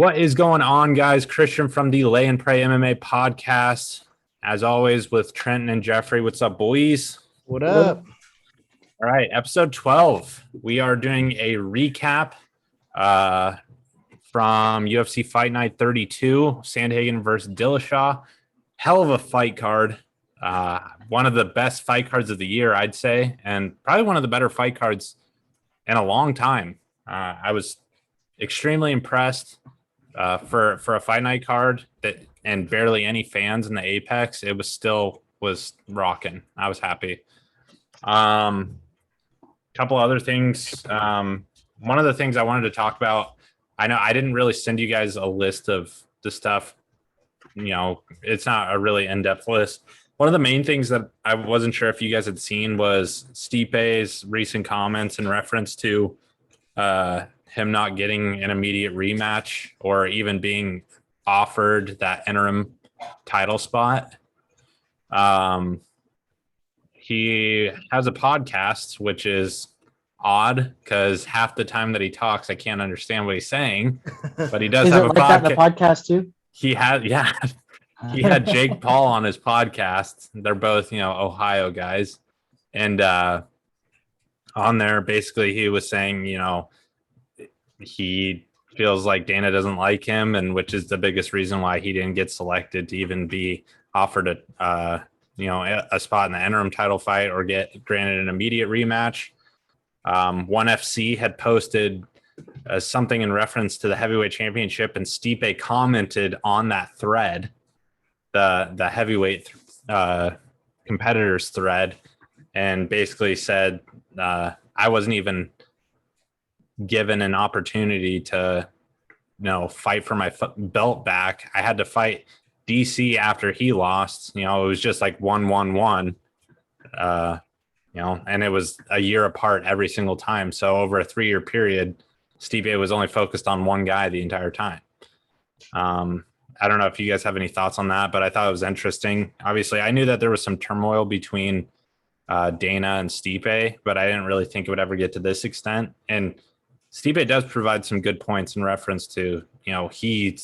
What is going on, guys? Christian from the Lay and Pray MMA podcast. As always, with Trenton and Jeffrey. What's up, boys? What up? All right, episode 12. We are doing a recap from UFC Fight Night 32, Sandhagen versus Dillashaw. Hell of a fight card. One of the best fight cards of the year, I'd say, and probably one of the better fight cards in a long time. I was extremely impressed. For a fight night card and barely any fans in the Apex, it was rocking. I was happy. Couple other things. One of the things I wanted to talk about, I know I didn't really send you guys a list of the stuff. It's not a really in-depth list. One of the main things that I wasn't sure if you guys had seen was Stipe's recent comments in reference to him not getting an immediate rematch or even being offered that interim title spot. He has a podcast, which is odd because half the time that he talks, I can't understand what he's saying, but he does Is have it a like that in the podcast too? He had Jake Paul on his podcast. They're both, Ohio guys. And on there, basically he was saying, he feels like Dana doesn't like him, and which is the biggest reason why he didn't get selected to even be offered a spot in the interim title fight or get granted an immediate rematch. One FC had posted something in reference to the heavyweight championship, and Stipe commented on that thread, the heavyweight competitors thread, and basically said, I wasn't even given an opportunity to fight for my belt back. I had to fight DC after he lost. It was just like 1-1-1, and it was a year apart every single time. So over a 3-year period, Stipe was only focused on one guy the entire time. I don't know if you guys have any thoughts on that, but I thought it was interesting. Obviously, I knew that there was some turmoil between Dana and Stipe, but I didn't really think it would ever get to this extent. And Stipe does provide some good points in reference to, he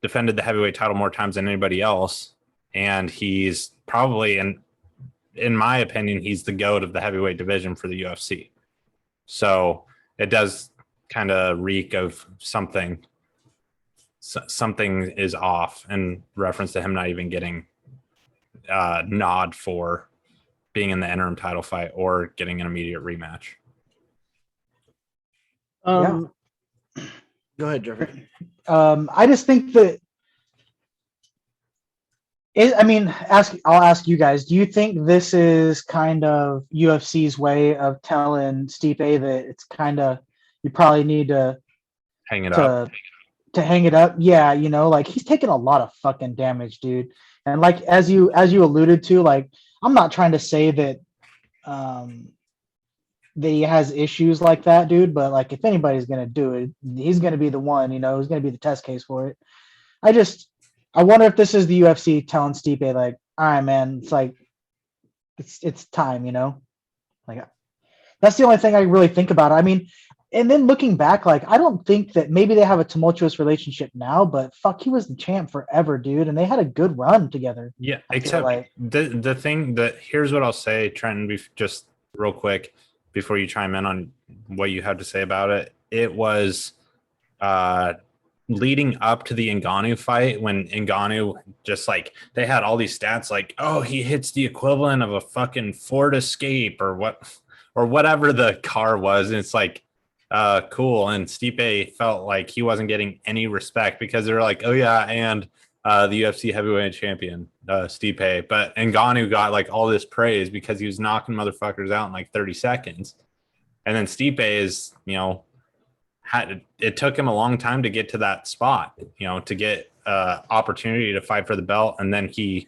defended the heavyweight title more times than anybody else. And he's probably, in my opinion, he's the GOAT of the heavyweight division for the UFC. So it does kind of reek of something is off in reference to him not even getting a nod for being in the interim title fight or getting an immediate rematch. Go ahead, Jeffrey. I just think that I'll ask you guys, do you think this is kind of UFC's way of telling Stipe that it's kind of, you probably need to hang it up? To hang it up? Yeah, like he's taking a lot of fucking damage, dude. And like as you alluded to, like I'm not trying to say that that he has issues like that, dude, but like if anybody's gonna do it, he's gonna be the one, who's gonna be the test case for it. I wonder if this is the UFC telling Stipe, like, all right, man, it's like it's time, like that's the only thing I really think about. I mean, and then looking back, like I don't think that maybe they have a tumultuous relationship now, but fuck, he was the champ forever, dude, and they had a good run together. Yeah, except like the thing that, here's what I'll say, Trenton, just real quick before you chime in on what you had to say about it. It was leading up to the Ngannou fight, when Ngannou just like, they had all these stats like, oh, he hits the equivalent of a fucking Ford Escape or whatever the car was. And it's like, cool. And Stipe felt like he wasn't getting any respect because they're like, oh yeah, and the UFC heavyweight champion, Stipe. But Ngannou got like all this praise because he was knocking motherfuckers out in like 30 seconds. And then Stipe is, it took him a long time to get to that spot, to get opportunity to fight for the belt. And then he,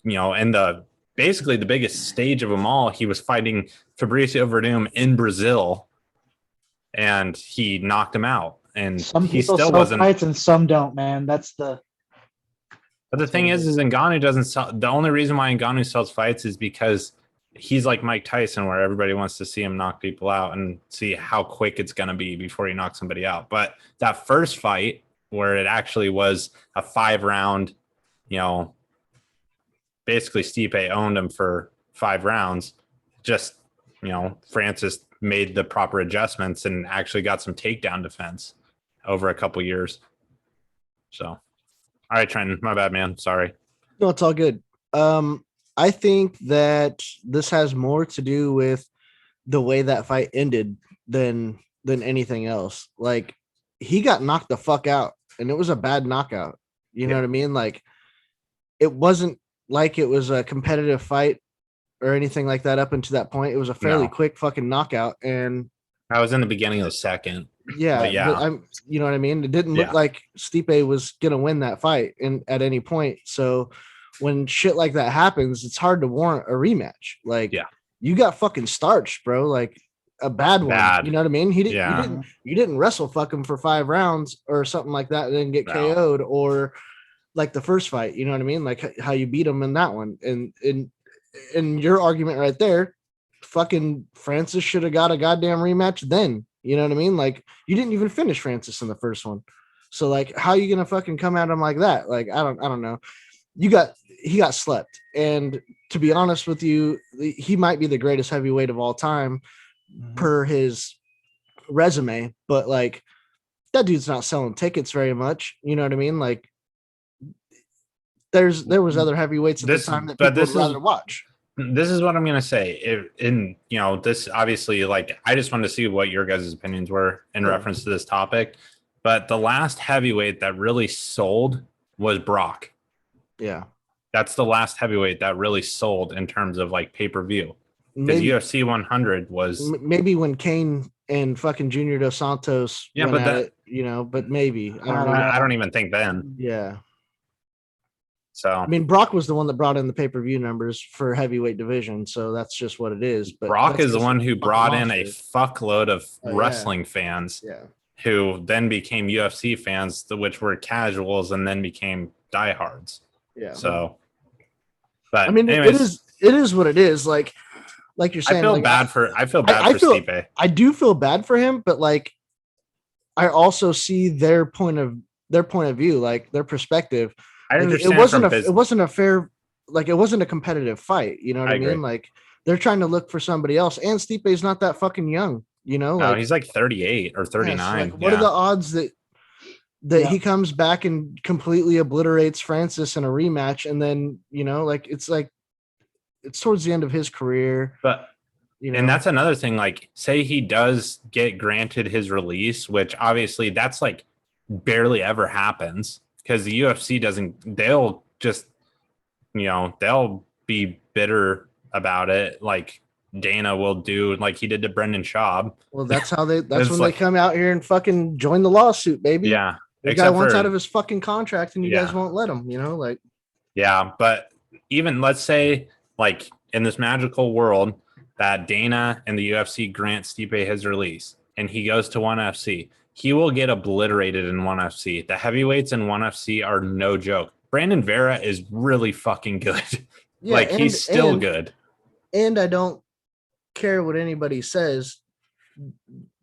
in basically the biggest stage of them all, he was fighting Fabricio Verdum in Brazil, and he knocked him out. And some he people still sell wasn't fights and some don't, man. But the thing is Ngannou doesn't sell. The only reason why Ngannou sells fights is because he's like Mike Tyson, where everybody wants to see him knock people out and see how quick it's going to be before he knocks somebody out. But that first fight, where it actually was a 5-round, basically Stipe owned him for 5 rounds. Just, Francis made the proper adjustments and actually got some takedown defense over a couple years. So, all right, Trenton, my bad, man. Sorry. No, it's all good. I think that this has more to do with the way that fight ended than anything else. Like, he got knocked the fuck out, and it was a bad knockout. You know what I mean? Like, it wasn't like it was a competitive fight or anything like that up until that point. It was a fairly quick fucking knockout, and I was in the beginning of the second. Yeah, yeah. But you know what I mean? It didn't look like Stipe was gonna win that fight at any point. So when shit like that happens, it's hard to warrant a rematch. Like, you got fucking starched, bro. Like, a bad one. You know what I mean? You didn't wrestle fuck him for 5 rounds or something like that and then get KO'd, or like the first fight. You know what I mean? Like how you beat him in that one. And your argument right there, fucking Francis should have got a goddamn rematch then. You know what I mean? Like, you didn't even finish Francis in the first one. So like, how are you gonna fucking come at him like that? Like, I don't know. He got slept. And to be honest with you, he might be the greatest heavyweight of all time per his resume, but like, that dude's not selling tickets very much. You know what I mean? Like, there was other heavyweights at the time that people would rather watch. This is what I'm going to say. This obviously, like, I just wanted to see what your guys' opinions were in reference to this topic. But the last heavyweight that really sold was Brock. Yeah. That's the last heavyweight that really sold in terms of like pay-per-view. Because UFC 100 was maybe when Kane and fucking Junior Dos Santos went at it, but maybe. I don't even think then. Yeah. So I mean, Brock was the one that brought in the pay-per-view numbers for heavyweight division, so that's just what it is. But Brock is the one who brought in a fuckload of wrestling fans, who then became UFC fans, which were casuals and then became diehards. Yeah. So, but I mean, anyways, it is what it is. Like you're saying, I feel bad for Stipe. I do feel bad for him, but like, I also see their point of view, like their perspective. I understand it wasn't a fair, like, it wasn't a competitive fight. You know what I mean? Agree. Like, they're trying to look for somebody else, and Stipe is not that fucking young. No, like, he's like 38 or 39. Like, what are the odds that he comes back and completely obliterates Francis in a rematch, and then it's towards the end of his career. But and that's another thing. Like, say he does get granted his release, which obviously that's like barely ever happens. Because the UFC doesn't, they'll just, they'll be bitter about it. Like Dana will do, like he did to Brendan Schaub. Well, that's when they come out here and fucking join the lawsuit, baby. Yeah. The guy wants out of his fucking contract and you guys won't let him, like. Yeah. But even let's say, like, in this magical world that Dana and the UFC grant Stipe his release and he goes to ONE FC. He will get obliterated in ONE FC. The heavyweights in ONE FC are no joke. Brandon Vera is really fucking good. Yeah, he's still good. And I don't care what anybody says.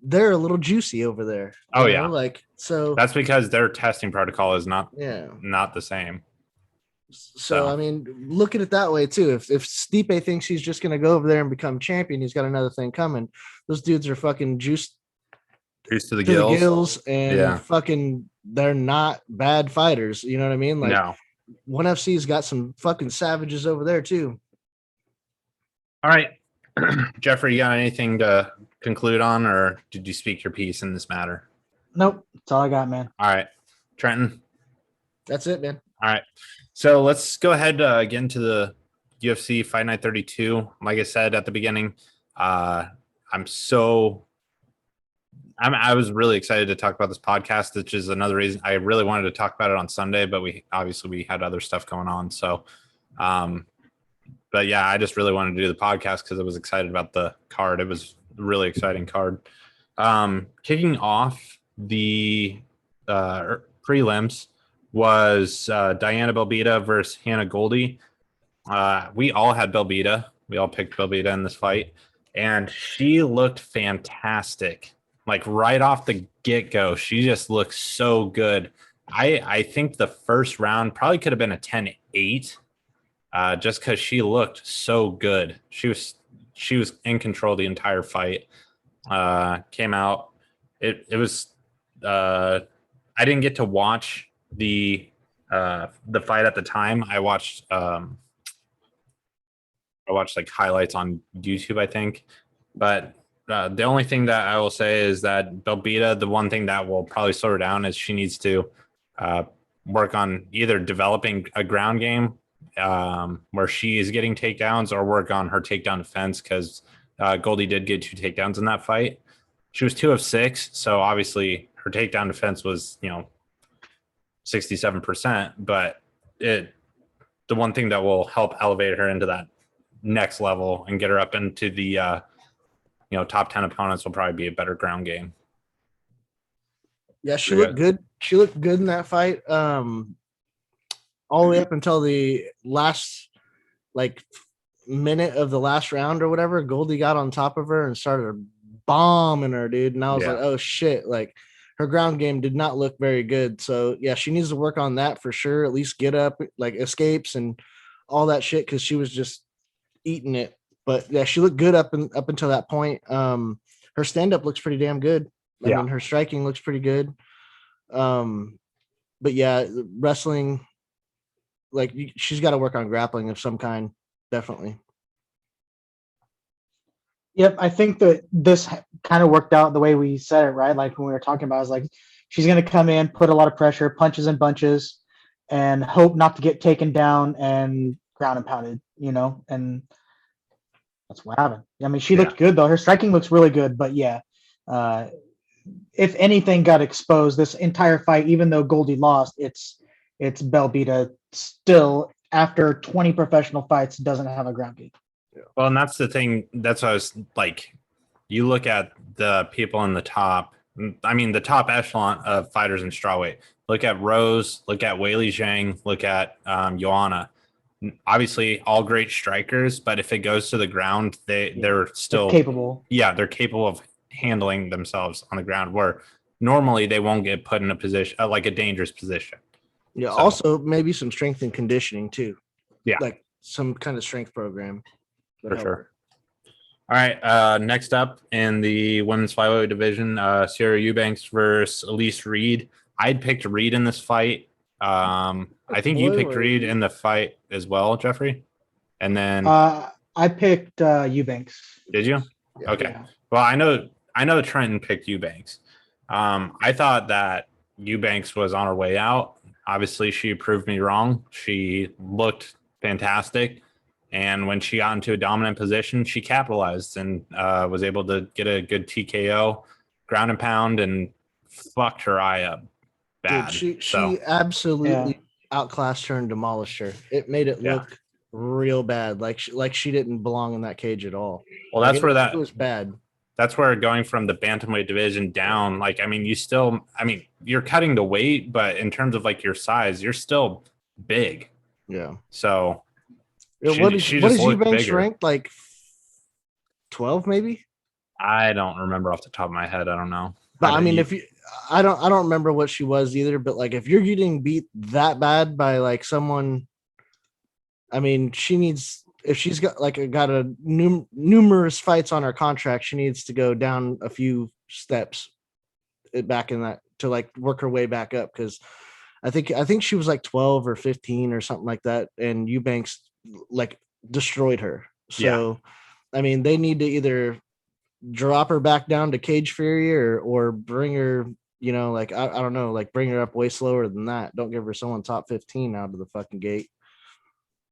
They're a little juicy over there. Oh, yeah. Like, so that's because their testing protocol is not the same. So, I mean, look at it that way too. If Stipe thinks he's just going to go over there and become champion, he's got another thing coming. Those dudes are fucking juiced to the gills, and fucking, they're not bad fighters. You know what I mean? Like, no. ONE FC's got some fucking savages over there too. All right, Jeffrey, you got anything to conclude on, or did you speak your piece in this matter? Nope, that's all I got, man. All right, Trenton. That's it, man. All right, so let's go ahead get into the UFC Fight Night 32. Like I said at the beginning, I was really excited to talk about this podcast, which is another reason I really wanted to talk about it on Sunday, but we had other stuff going on. So, but yeah, I just really wanted to do the podcast because I was excited about the card. It was a really exciting card. Kicking off the prelims was Diana Belbita versus Hannah Goldie. We all had Belbita. We all picked Belbita in this fight, and she looked fantastic. Like right off the get-go, she just looked so good. I think the first round probably could have been a 10-8, just because she looked so good. She was in control the entire fight. Came out. It was. I didn't get to watch the fight at the time. I watched like highlights on YouTube, I think. But the only thing that I will say is that Belbita, the one thing that will probably slow her down is she needs to work on either developing a ground game where she is getting takedowns, or work on her takedown defense, because Goldie did get 2 takedowns in that fight. She was 2 of 6, so obviously her takedown defense was 67%. But the one thing that will help elevate her into that next level and get her up into the top 10 opponents will probably be a better ground game. Yeah, she looked good. She looked good in that fight. All the way up until the last minute of the last round or whatever, Goldie got on top of her and started bombing her, dude. And I was like, oh shit, like her ground game did not look very good. So yeah, she needs to work on that for sure. At least get up, like escapes and all that shit, because she was just eating it. But yeah, she looked good up until that point. Her stand-up looks pretty damn good. I mean, her striking looks pretty good. But yeah, wrestling, like she's got to work on grappling of some kind, definitely. Yep, I think that this kind of worked out the way we said it, right? Like when we were talking about, it's like she's going to come in, put a lot of pressure, punches and bunches, and hope not to get taken down and ground and pounded, and that's what happened. I mean, she looked good though. Her striking looks really good, but if anything got exposed this entire fight, even though Goldie lost, it's Belbita still, after 20 professional fights, doesn't have a ground game. Well, and that's the thing. That's what I was like. You look at the people in the top. I mean, the top echelon of fighters in strawweight. Look at Rose. Look at Weili Zhang. Look at Joanna. Obviously, all great strikers, but if it goes to the ground, they're still capable. Yeah, they're capable of handling themselves on the ground, where normally they won't get put in a position like a dangerous position. Yeah. So, also, maybe some strength and conditioning too. Yeah, like some kind of strength program. For sure. All right. Next up in the women's flyweight division, Sierra Eubanks versus Elise Reed. I'd picked Reed in this fight. I think you picked Reed in the fight as well, Jeffrey. And then I picked Eubanks. Did you? Yeah. Okay. Yeah. Well, I know Trenton picked Eubanks. I thought that Eubanks was on her way out. Obviously, she proved me wrong. She looked fantastic. And when she got into a dominant position, she capitalized and was able to get a good TKO, ground and pound, and fucked her eye up bad. Dude, she absolutely outclassed her and demolished her. It made it look real bad, like she didn't belong in that cage at all. Well, that's where it was bad. That's where going from the bantamweight division down, like, I mean, you're cutting the weight, but in terms of like your size, you're still big. Yeah. So. What is Eubanks ranked? Like 12, maybe? I don't remember off the top of my head. I don't know. But I mean, I don't remember what she was either. But like, if you're getting beat that bad by like someone, I mean, if she's got numerous fights on her contract, she needs to go down a few steps back in that to like work her way back up. Because I think she was like 12 or 15 or something like that, and Eubanks like destroyed her. So I mean, they need to either drop her back down to cage fury or bring her, like I don't know, like bring her up way slower than that. Don't give her someone top 15 out of the fucking gate.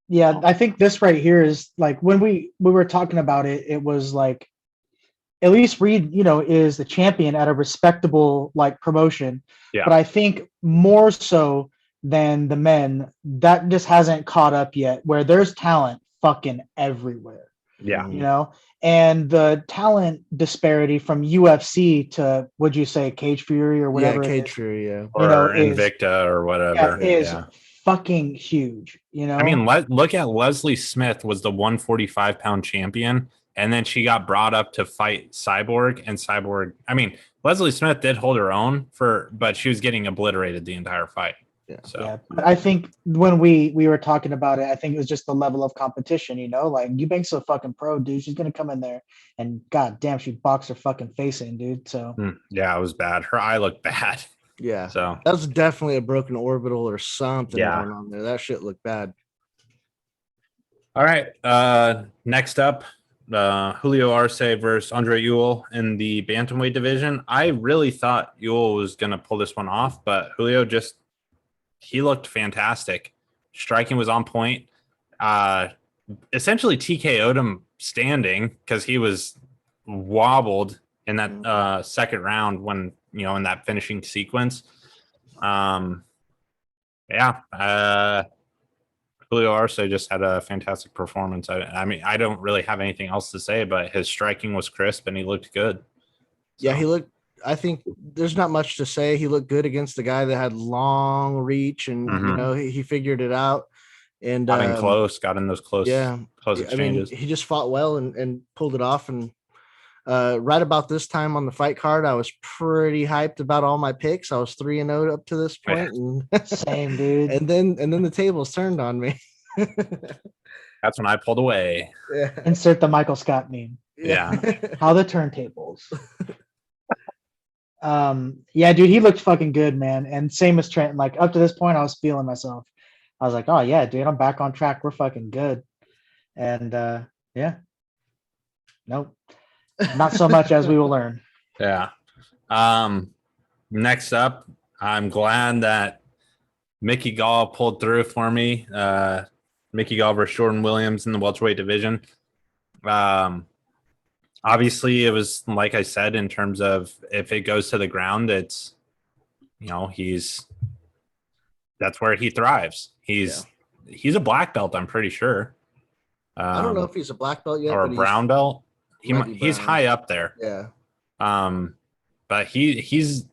Yeah, I think this right here is like when we were talking about it, it was like Elise Reed, is the champion at a respectable like promotion. Yeah. But I think more so than the men, that just hasn't caught up yet, where there's talent fucking everywhere. Yeah. And the talent disparity from UFC to, would you say, Cage Fury or whatever? Yeah, Cage Fury, yeah. Or Invicta or whatever. Is fucking huge, you know? I mean, look at Leslie Smith was the 145-pound champion, and then she got brought up to fight Cyborg, and Cyborg, I mean, Leslie Smith did hold her own but she was getting obliterated the entire fight. Yeah. So yeah, but I think when we were talking about it, I think it was just the level of competition, you know, like Eubank's a fucking pro, dude. She's gonna come in there and god damn, she boxed her fucking face in, dude. So yeah, it was bad. Her eye looked bad. Yeah. So that was definitely a broken orbital or something going on there. That shit looked bad. All right. Next up, Julio Arce versus Andre Ewell in the bantamweight division. I really thought Ewell was gonna pull this one off, but Julio he looked fantastic. Striking was on point. Essentially TKO'd him standing because he was wobbled in that second round when, in that finishing sequence. Julio Arce just had a fantastic performance. I mean, I don't really have anything else to say, but his striking was crisp and he looked good. Yeah, he looked. I think there's not much to say. He looked good against the guy that had long reach, and he figured it out. And got in those close exchanges. I mean, he just fought well and pulled it off. And right about this time on the fight card, I was pretty hyped about all my picks. I was 3-0 up to this point. And same, dude. And then the tables turned on me. That's when I pulled away. Yeah. Insert the Michael Scott meme. Yeah. How the turntables. Yeah, dude, he looked fucking good, man. And same as Trent. Like up to this point, I was feeling myself. I was like, oh yeah, dude, I'm back on track. We're fucking good. And yeah. Nope. Not so much as we will learn. Yeah. Next up, I'm glad that Mickey Gall pulled through for me. Mickey Gall versus Jordan Williams in the welterweight division. Obviously, it was like I said, in terms of if it goes to the ground, it's that's where he thrives. He's a black belt, I'm pretty sure. I don't know if he's a black belt yet, or a brown belt. He's high up there. Yeah. But he's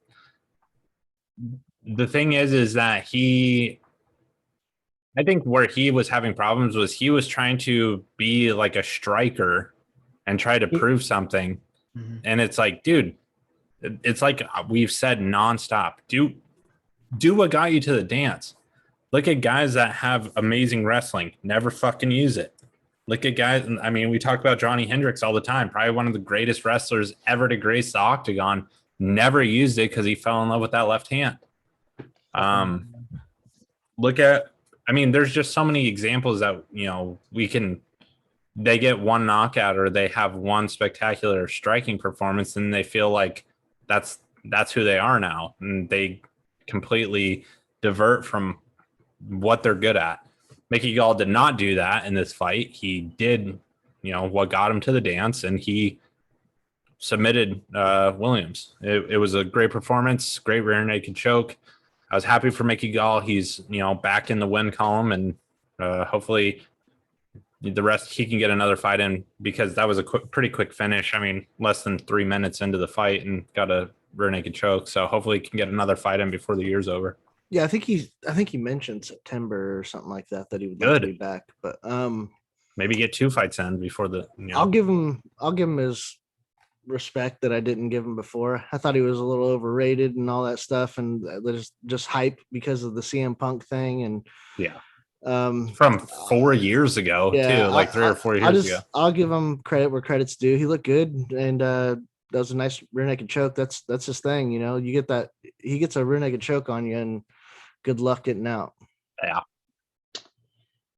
the thing is that I think where he was having problems was he was trying to be like a striker and try to prove something. Mm-hmm. And it's like, dude, it's like we've said nonstop. Do what got you to the dance. Look at guys that have amazing wrestling. Never fucking use it. Look at guys. I mean, we talk about Johnny Hendricks all the time. Probably one of the greatest wrestlers ever to grace the octagon. Never used it because he fell in love with that left hand. There's just so many examples that, they get one knockout or they have one spectacular striking performance and they feel like that's who they are now. And they completely divert from what they're good at. Mickey Gall did not do that in this fight. He did, what got him to the dance, and he submitted Williams. It was a great performance, great rear naked choke. I was happy for Mickey Gall. He's, back in the win column, and hopefully the rest he can get another fight in, because that was a pretty quick finish. I mean, less than 3 minutes into the fight and got a rear naked choke. So hopefully he can get another fight in before the year's over. Yeah, I think he mentioned September or something like that he would like to be back. But maybe get 2 fights in before the. I'll give him his respect that I didn't give him before. I thought he was a little overrated and all that stuff, and there's just hype because of the CM Punk thing. And from 4 years ago too, like 3 or 4 years ago. I'll give him credit where credit's due. He looked good, and that was a nice rear naked choke. That's his thing, you get that he gets a rear naked choke on you, and good luck getting out. Yeah.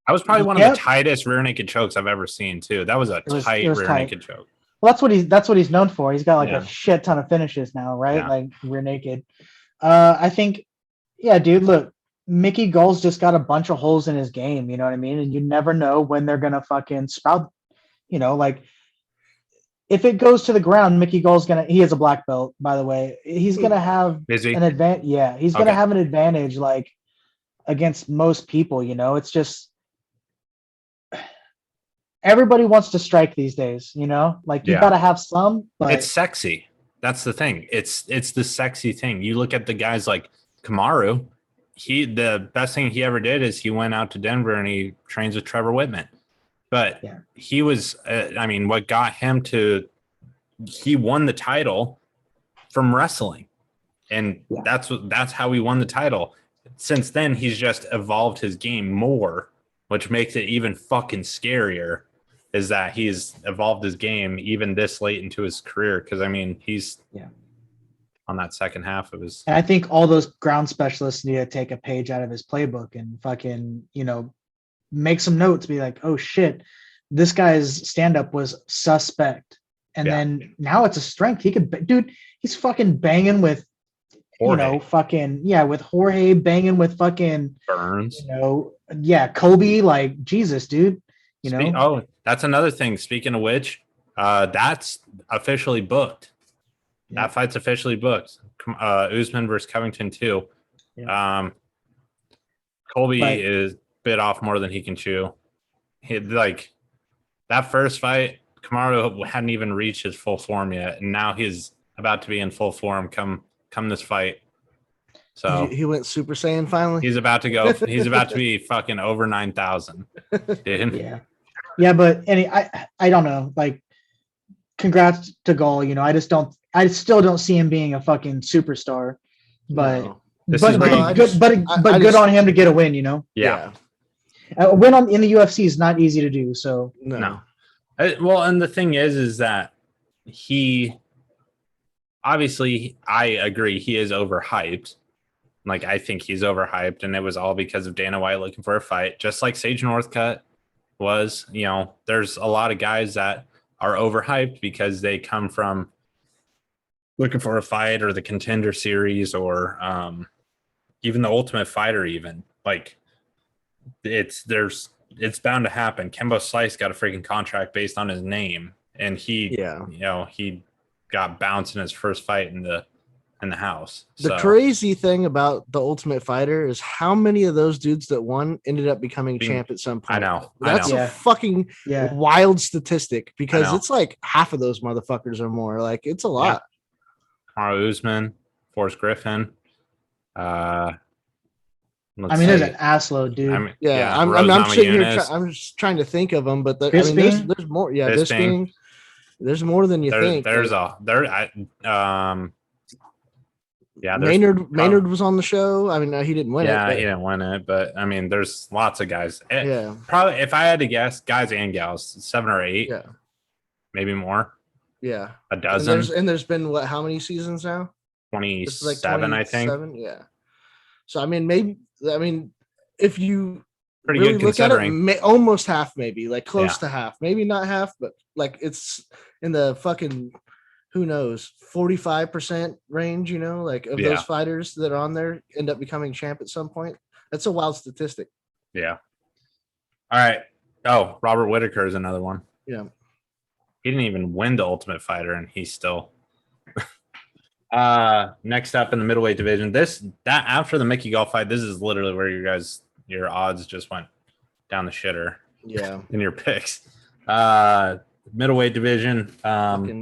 That was probably one of the tightest rear naked chokes I've ever seen too. That was a tight rear naked choke. Well, that's what he's known for. He's got a shit ton of finishes now, right? Yeah. Like rear naked. I think, dude, look, Mickey Gall's just got a bunch of holes in his game, you know what I mean? And you never know when they're gonna fucking sprout, like if it goes to the ground, Mickey Gall's he is a black belt, by the way. He's gonna have an advantage. Yeah, he's gonna have an advantage like against most people, It's just everybody wants to strike these days, like you gotta have some, but it's sexy. That's the thing. It's the sexy thing. You look at the guys like Kamaru, the best thing he ever did is he went out to Denver and he trains with Trevor Whitman. But he was, I mean, what got him to, he won the title from wrestling. And that's how he won the title. Since then, he's just evolved his game more, which makes it even fucking scarier, is that he's evolved his game even this late into his career. Because, I mean, he's on that second half of his. And I think all those ground specialists need to take a page out of his playbook and fucking, make some notes, be like, oh shit, this guy's stand-up was suspect. And then now it's a strength. He could, dude, he's fucking banging with, Jorge. With Jorge, banging with fucking Burns. Kobe, like Jesus, dude. Oh, that's another thing. Speaking of which, that's officially booked. Yeah. That fight's officially booked. Usman versus Covington too. Yeah. Colby is bit off more than he can chew. That first fight, Kamaru hadn't even reached his full form yet, and now he's about to be in full form come this fight. So he went Super Saiyan finally. He's about to go. He's about to be fucking over 9,000. Dude. Yeah, but I don't know. Like, congrats to Gall. I still don't see him being a fucking superstar. But no. Good on him to get a win. Yeah. A win in the UFC is not easy to do. So no. Well, and the thing is that he obviously, I agree, he is overhyped. Like, I think he's overhyped, and it was all because of Dana White looking for a fight, just like Sage Northcutt was. There's a lot of guys that are overhyped because they come from looking for a fight or the Contender Series or even the Ultimate Fighter. Even like it's bound to happen. Kembo Slice got a freaking contract based on his name, and he got bounced in his first fight in the house. The crazy thing about the Ultimate Fighter is how many of those dudes that won ended up becoming champ at some point. I know. That's a fucking wild statistic because it's like half of those motherfuckers or more. Like, it's a lot. Kamaru Usman, Forrest Griffin. There's an assload, dude. I'm sitting here. I'm just trying to think of them, but there's more. Yeah, Bisping. There's more than you think. Maynard was on the show. I mean, he didn't win it. Yeah, he didn't win it, but I mean, there's lots of guys. Probably, if I had to guess, guys and gals, 7 or 8. Yeah, maybe more. Yeah, a dozen. And there's been how many seasons now? 27, I think. Yeah. So if you pretty really good look considering. at it, almost half, maybe like close to half, maybe not half, but like it's in the fucking, who knows, 45% range, like of those fighters that are on there end up becoming champ at some point. That's a wild statistic. Yeah. All right. Oh, Robert Whittaker is another one. Yeah. He didn't even win the Ultimate Fighter, and he's still next up in the middleweight division. After the Mickey Gall fight, this is literally where your odds just went down the shitter. Yeah. In your picks. Middleweight division.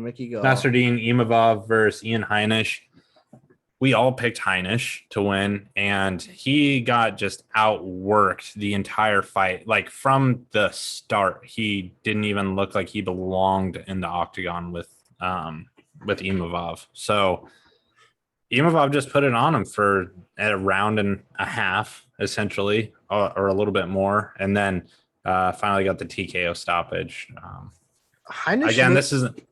Mickey Gall. Nasruddin Imavov versus Ian Heinisch. We all picked Heinisch to win, and he got just outworked the entire fight. Like, from the start, he didn't even look like he belonged in the octagon with Imavov. So Imavov just put it on him for a round and a half, essentially, or a little bit more, and then finally got the TKO stoppage. Heinisch again,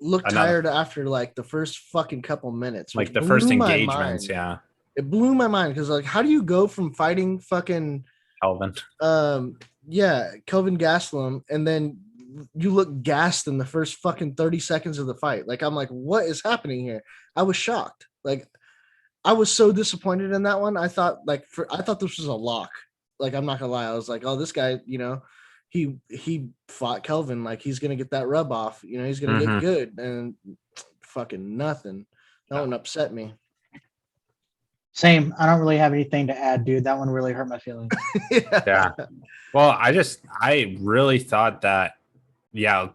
looked tired after like the first fucking couple minutes, like the first engagements. Yeah, it blew my mind because like, how do you go from fighting fucking Kelvin? Kelvin Gastelum, and then you look gassed in the first fucking 30 seconds of the fight. Like, I'm like, what is happening here? I was shocked. Like, I was so disappointed in that one. I thought this was a lock. Like, I'm not gonna lie. I was like, oh, this guy, he fought Kelvin, like he's gonna get that rub off, he's gonna get good, and fucking nothing. That one upset me. Same. I don't really have anything to add, dude. That one really hurt my feelings. Yeah. Well, I really thought that,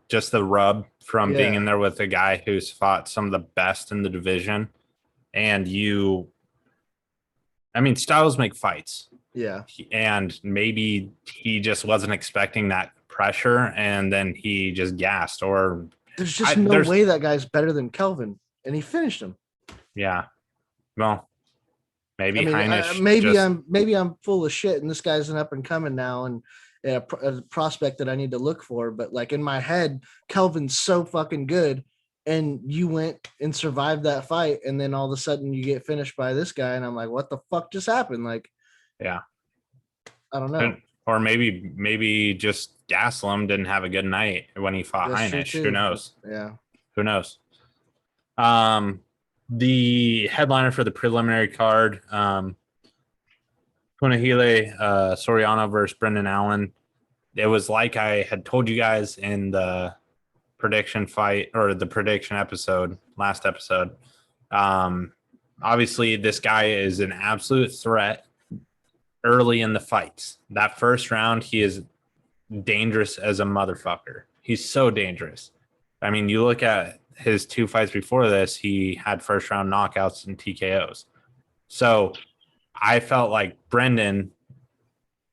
just the rub from being in there with a guy who's fought some of the best in the division, and styles make fights. Yeah. And maybe he just wasn't expecting that pressure, and then he just gassed. Or there's just no way that guy's better than Kelvin, and he finished him. Yeah. Well, maybe maybe I'm full of shit, and this guy's an up and coming now, and a prospect that I need to look for. But like in my head, Kelvin's so fucking good, and you went and survived that fight, and then all of a sudden you get finished by this guy, and I'm like, what the fuck just happened? Like, yeah, I don't know. Or maybe just Gaslam didn't have a good night when he fought Heinisch. Who knows? Yeah. Who knows? The headliner for the preliminary card, Punahele Soriano versus Brendan Allen. It was like I had told you guys in the prediction fight, or the prediction episode, last episode. Obviously, this guy is an absolute threat early in the fights. That first round, he is dangerous as a motherfucker. He's so dangerous. I mean, you look at his 2 fights before this, he had first round knockouts and TKOs. So I felt like Brendan,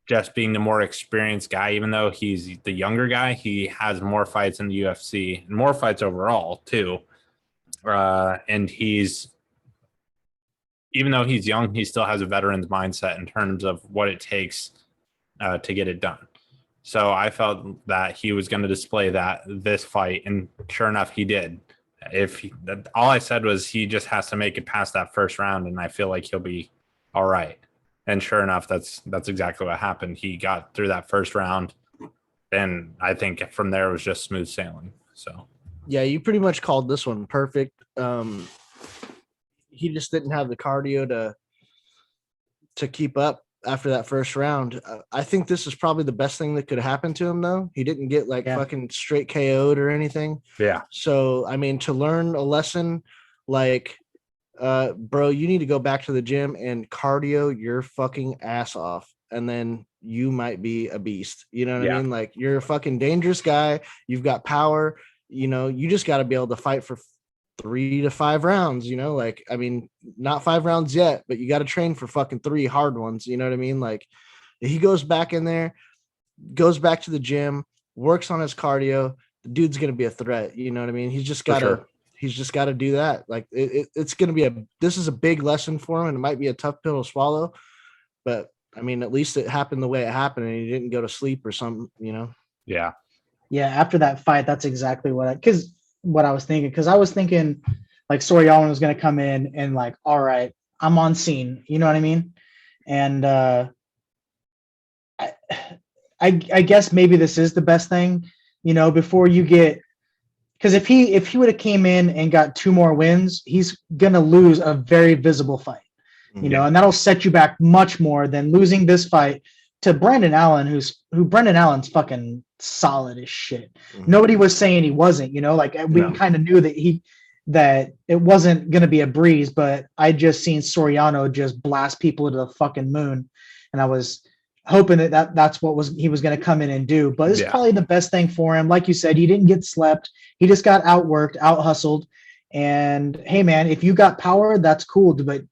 just being the more experienced guy, even though he's the younger guy, he has more fights in the UFC and more fights overall too. And even though he's young, he still has a veteran's mindset in terms of what it takes to get it done. So I felt that he was going to display this fight, and sure enough, he did. All I said was he just has to make it past that first round, and I feel like he'll be all right. And sure enough, that's exactly what happened. He got through that first round, and I think from there it was just smooth sailing. So yeah, you pretty much called this one perfect. He just didn't have the cardio to keep up after that first round. I think this is probably the best thing that could happen to him, though. He didn't get fucking straight KO'd or anything. Yeah. So, I mean, to learn a lesson, like, bro, you need to go back to the gym and cardio your fucking ass off, and then you might be a beast. You know what I mean? Like, you're a fucking dangerous guy. You've got power. You know, you just got to be able to fight for 3 to 5 rounds, you know, like, I mean, not 5 rounds yet, but you got to train for fucking 3 hard ones. You know what I mean? Like, if he goes back in there, goes back to the gym, works on his cardio, the dude's going to be a threat. You know what I mean? He's just got to do that. Like, it's going to be this is a big lesson for him, and it might be a tough pill to swallow, but I mean, at least it happened the way it happened, and he didn't go to sleep or something, you know? Yeah. Yeah. After that fight, that's exactly what I was thinking, because I was thinking like Soriano was going to come in and like, all right, I'm on scene, you know what I mean? And I guess maybe this is the best thing, you know, before you get, because if he would have came in and got 2 more wins, he's gonna lose a very visible fight, you know, and that'll set you back much more than losing this fight to Brendan Allen, who Brendan Allen's fucking solid as shit. Mm-hmm. Nobody was saying he wasn't, you know, like we kind of knew that it wasn't going to be a breeze, but I just seen Soriano just blast people to the fucking moon. And I was hoping that's what he was going to come in and do, but it's probably the best thing for him. Like you said, he didn't get slept. He just got outworked, out hustled. And hey man, if you got power, that's cool. But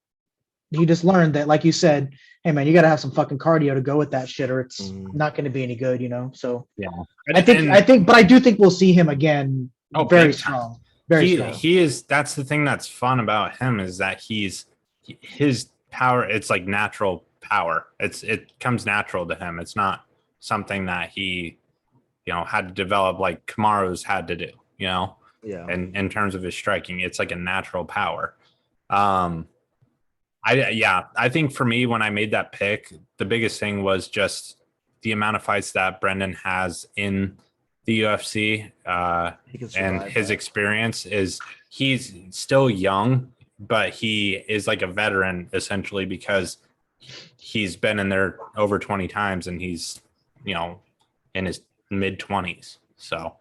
he just learned that, like you said, hey man, you got to have some fucking cardio to go with that shit, or it's not going to be any good, you know? So yeah, I do think we'll see him again. Very strong. Very strong. He is. That's the thing that's fun about him, is that his power. It's like natural power. It comes natural to him. It's not something that he, you know, had to develop like Kamaru's had to do, you know? Yeah. And in terms of his striking, it's like a natural power. I think for me, when I made that pick, the biggest thing was just the amount of fights that Brendan has in the UFC, and his experience is he's still young, but he is like a veteran essentially, because he's been in there over 20 times, and he's, you know, in his mid 20s. So,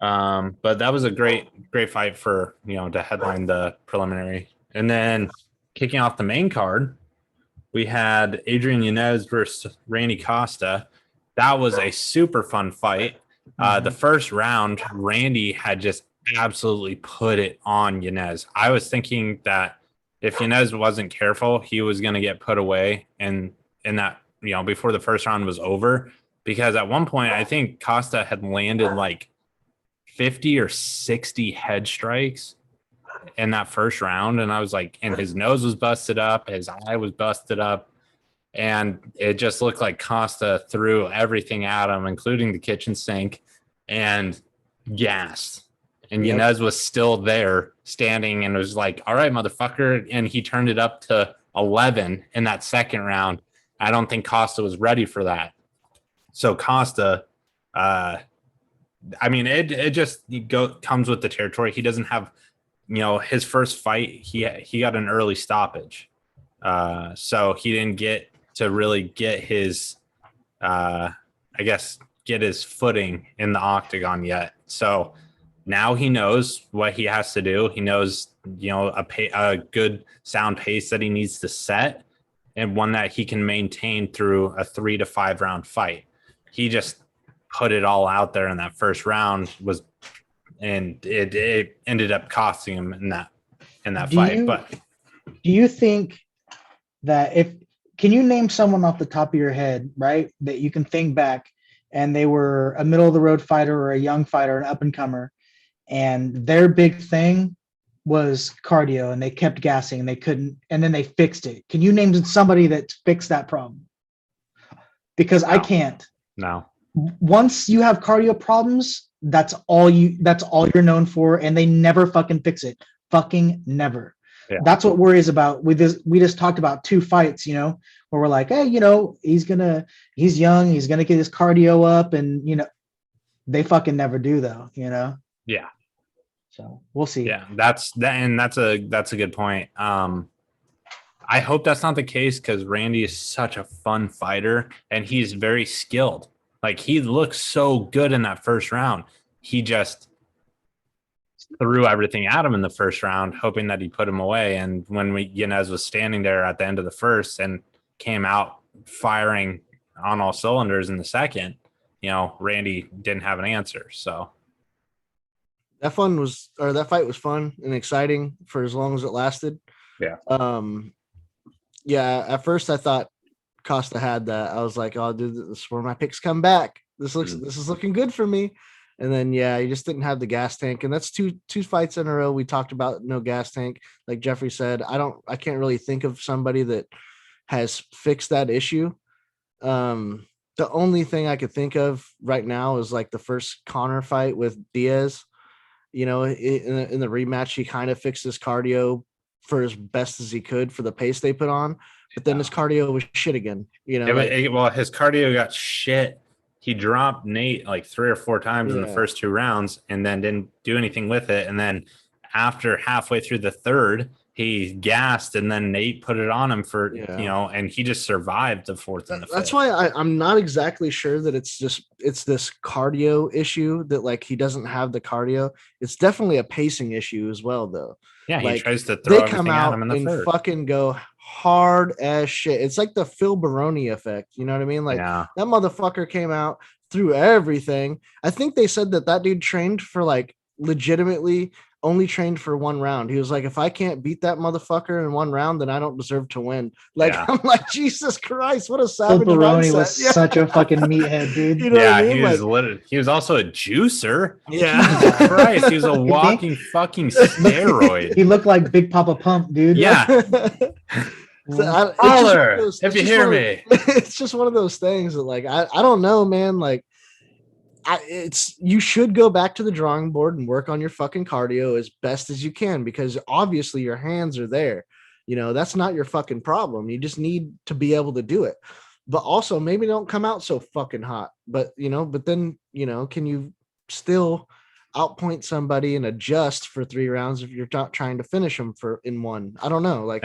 but that was a great fight for, you know, to headline the preliminary. And then kicking off the main card, we had Adrian Yanez versus Randy Costa. That was a super fun fight. The first round, Randy had just absolutely put it on Yanez. I was thinking that if Yanez wasn't careful, he was going to get put away. And before the first round was over, because at one point I think Costa had landed like 50 or 60 head strikes in that first round. And I was like, and his nose was busted up, his eye was busted up. And it just looked like Costa threw everything at him, including the kitchen sink, and gassed. And Yanez was still there standing and was like, all right, motherfucker. And he turned it up to 11 in that second round. I don't think Costa was ready for that. So Costa, it just comes with the territory. He doesn't have, his first fight, he got an early stoppage. So he didn't get to really get his, get his footing in the octagon yet. So now he knows what he has to do. He knows, a good sound pace that he needs to set, and one that he can maintain through a 3 to 5 round fight. He just put it all out there in that first round, and it ended up costing him in that fight. But do you think that can you name someone off the top of your head, right, that you can think back and they were a middle of the road fighter or a young fighter, an up and comer, and their big thing was cardio and they kept gassing and they couldn't, and then they fixed it? Can you name somebody that fixed that problem? Because I can't. No. Once you have cardio problems, that's all you're known for, and they never fucking fix it. Fucking never. Yeah. That's what worries about with this. We just talked about 2 fights, where we're like, hey, he's young, he's gonna get his cardio up, and they fucking never do though, Yeah. So we'll see. Yeah, that's a good point. I hope that's not the case, because Randy is such a fun fighter and he's very skilled. Like, he looked so good in that first round. He just threw everything at him in the first round, hoping that he put him away. And when Yanez was standing there at the end of the first and came out firing on all cylinders in the second, Randy didn't have an answer. So that fight was fun and exciting for as long as it lasted. Yeah. At first I thought Costa had that. I was like, oh, dude, this is where my picks come back. This is looking good for me. And then, he just didn't have the gas tank. And that's two fights in a row. We talked about no gas tank. Like Jeffrey said, I can't really think of somebody that has fixed that issue. The only thing I could think of right now is like the first Conor fight with Diaz. In the rematch, he kind of fixed his cardio for as best as he could for the pace they put on. But then his cardio was shit again. His cardio got shit. He dropped Nate like 3 or 4 times in the first 2 rounds and then didn't do anything with it. And then after halfway through the third, he gassed, and then Nate put it on him for, and he just survived the fourth and the fifth. That's why I'm not exactly sure that it's this cardio issue, that like he doesn't have the cardio. It's definitely a pacing issue as well, though. Yeah, like, he tries to throw everything at him in the and third. Fucking go hard as shit. It's like the Phil Baroni effect. You know what I mean? Like that motherfucker came out, threw everything. I think they said that dude trained for like legitimately only trained for 1 round. He was like, if I can't beat that motherfucker in 1 round, then I don't deserve to win. Like, I'm like, Jesus Christ, what a savage mindset. Was such a fucking meathead, dude. You know what I mean? He was also a juicer. Yeah. Jesus Christ, he was a walking fucking steroid. He looked like Big Papa Pump, dude. Yeah. Holler, if you hear me. It's just one of those things that like, I don't know, man. Like, you should go back to the drawing board and work on your fucking cardio as best as you can, because obviously your hands are there. That's not your fucking problem. You just need to be able to do it. But also maybe don't come out so fucking hot. But then, can you still outpoint somebody and adjust for 3 rounds if you're not trying to finish them in 1? I don't know. Like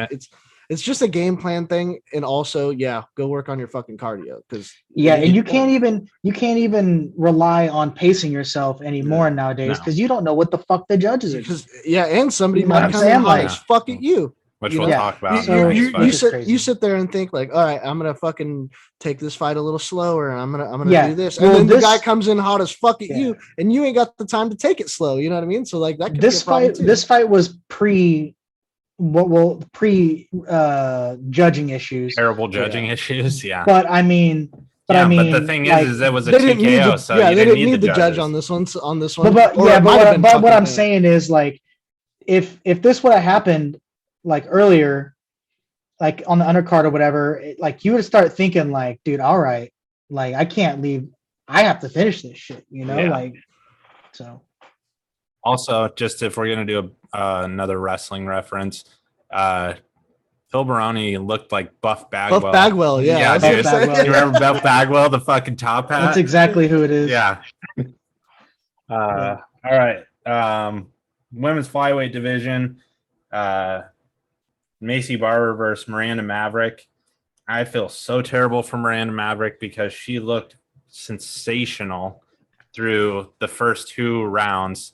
it's just a game plan thing. And also, go work on your fucking cardio. And you can't even rely on pacing yourself anymore nowadays, because you don't know what the fuck the judges are. And somebody might come in hot as fuck at you. Which we'll talk about. You sit there and think like, all right, I'm gonna fucking take this fight a little slower, and I'm gonna do this, and then the guy comes in hot as fuck at you, and you ain't got the time to take it slow. You know what I mean? So like that. This fight was pre pre judging issues. Terrible judging issues. Yeah. But I mean, but the thing is it was a they didn't need TKO, the, so yeah, you they didn't didn't need the judge judges. on this one. But what I'm saying is, like, if this would have happened like earlier, like on the undercard or whatever, like you would start thinking like, dude, all right, like I can't leave. I have to finish this shit, you know, like so. Also, just if we're gonna do another wrestling reference, Phil Baroni looked like Buff Bagwell. Buff Bagwell, yeah. Dude. Bagwell, you remember Buff Bagwell, the fucking top hat? That's exactly who it is. Yeah. All right. Women's flyweight division. Macy Barber versus Miranda Maverick. I feel so terrible for Miranda Maverick because she looked sensational through the first 2 rounds.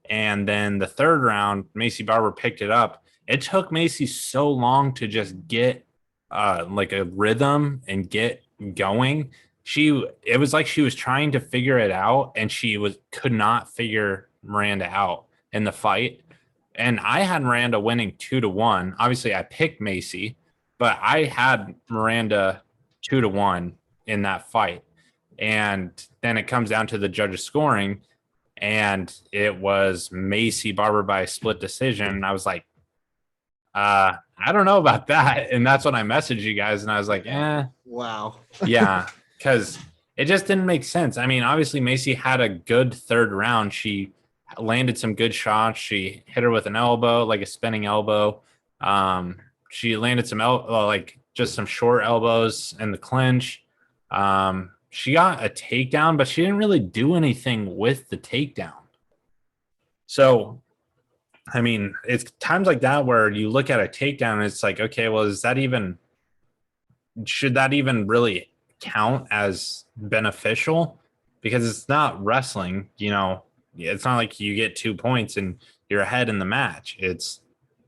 And then the third round, Macy Barber picked it up. It took Macy so long to just get like a rhythm and get going. It was like she was trying to figure it out, and could not figure Miranda out in the fight. And I had Miranda winning 2-1. Obviously, I picked Macy, but I had Miranda 2-1 in that fight. And then it comes down to the judges scoring, and it was Macy Barber by a split decision. And I was like, I don't know about that. And that's when I messaged you guys, and I was like, wow. Yeah, because it just didn't make sense. I mean, obviously, Macy had a good third round. She landed some good shots. She hit her with an elbow, like a spinning elbow. She landed some like just some short elbows in the clinch. She got a takedown, but she didn't really do anything with the takedown. So, I mean, it's times like that where you look at a takedown and it's like, okay, well, should that even really count as beneficial? Because it's not wrestling, you know. It's not like you get 2 points and you're ahead in the match. It's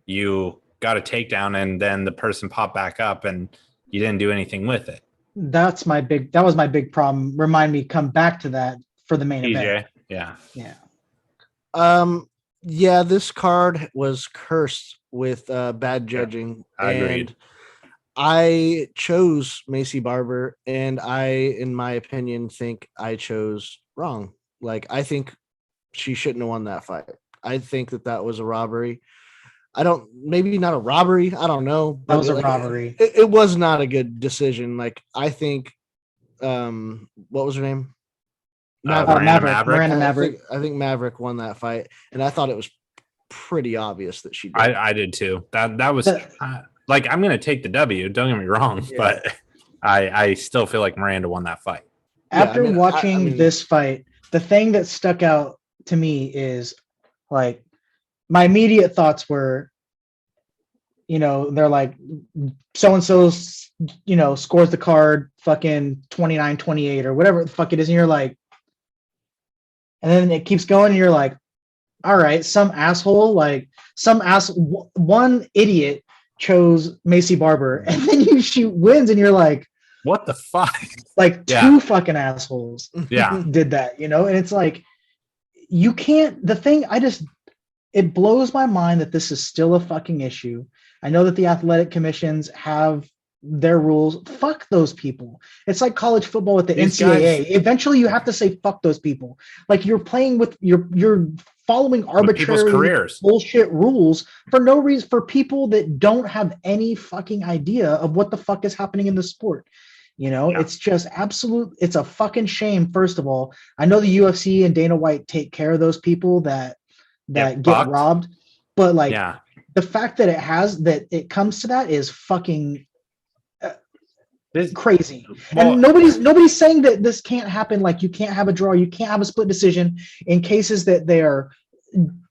you got a takedown and then the person popped back up and you didn't do anything with it. That was my big problem. Remind me, come back to that for the main event. Yeah. Yeah, this card was cursed with bad judging. Yeah, I agreed. I chose Macy Barber, and I, in my opinion, think I chose wrong. Like, I think she shouldn't have won that fight. I think that was a robbery. Maybe not a robbery. I don't know. That was a robbery. It was not a good decision. Like, I think, what was her name? Maverick. Miranda Maverick. I think Maverick won that fight, and I thought it was pretty obvious that she did. I did too. That was like, I'm going to take the W. Don't get me wrong, but I still feel like Miranda won that fight. After watching this fight, the thing that stuck out to me is, like, my immediate thoughts were, you know, they're like, so-and-so's, you know, scores the card fucking 29-28 or whatever the fuck it is. And you're like, and then it keeps going and you're like, all right, one idiot chose Macy Barber, and then she wins and you're like, what the fuck? Like, two fucking assholes did that, you know? And it's like, you can't, it blows my mind that this is still a fucking issue. I know that the athletic commissions have their rules. Fuck those people. It's like college football with the NCAA. Eventually you have to say fuck those people. Like, you're playing with, you're following arbitrary bullshit rules for no reason, for people that don't have any fucking idea of what the fuck is happening in the sport. You know, it's just it's a fucking shame. First of all, I know the UFC and Dana White take care of those people that get robbed, but like, the fact that it comes to that is fucking crazy. And nobody's saying that this can't happen. Like, you can't have a draw, you can't have a split decision in cases that they are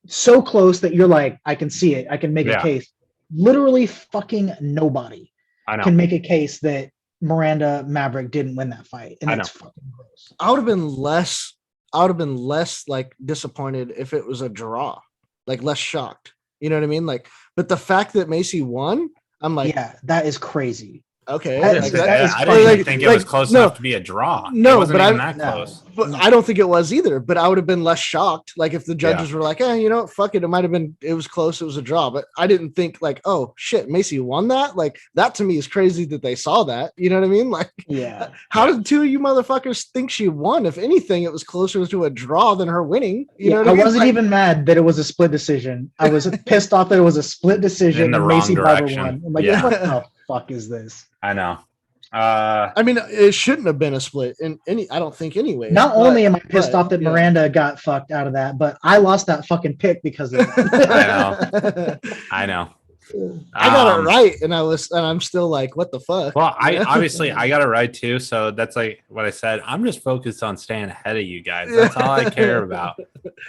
so close that you're like, I can see it, I can make a case. Literally fucking nobody can make a case that Miranda Maverick didn't win that fight, and that's fucking gross. I would have been less like disappointed if it was a draw, like less shocked. You know what I mean? Like, but the fact that Macy won, I'm like, yeah, that is crazy. Okay, I didn't even think it was close enough to be a draw. No, it wasn't but even that close. But I don't think it was either. But I would have been less shocked, like if the judges were like, you know what, fuck it, it might have been, it was close, it was a draw. But I didn't think like, oh shit, Macy won that. Like that to me is crazy that they saw that. You know what I mean? Like, how did two of you motherfuckers think she won? If anything, it was closer to a draw than her winning. You know what I mean? Wasn't even mad that it was a split decision. I was pissed off that it was a split decision in the and wrong Macy direction. Barber won. I'm like, what the fuck is this? I know. I mean, it shouldn't have been a split in any. I don't think anyway. Not only am I pissed off that Miranda got fucked out of that, but I lost that fucking pick because of that. I know. I got it right, and I'm still like, what the fuck? Well, I got it right too. So that's like what I said. I'm just focused on staying ahead of you guys. That's all I care about.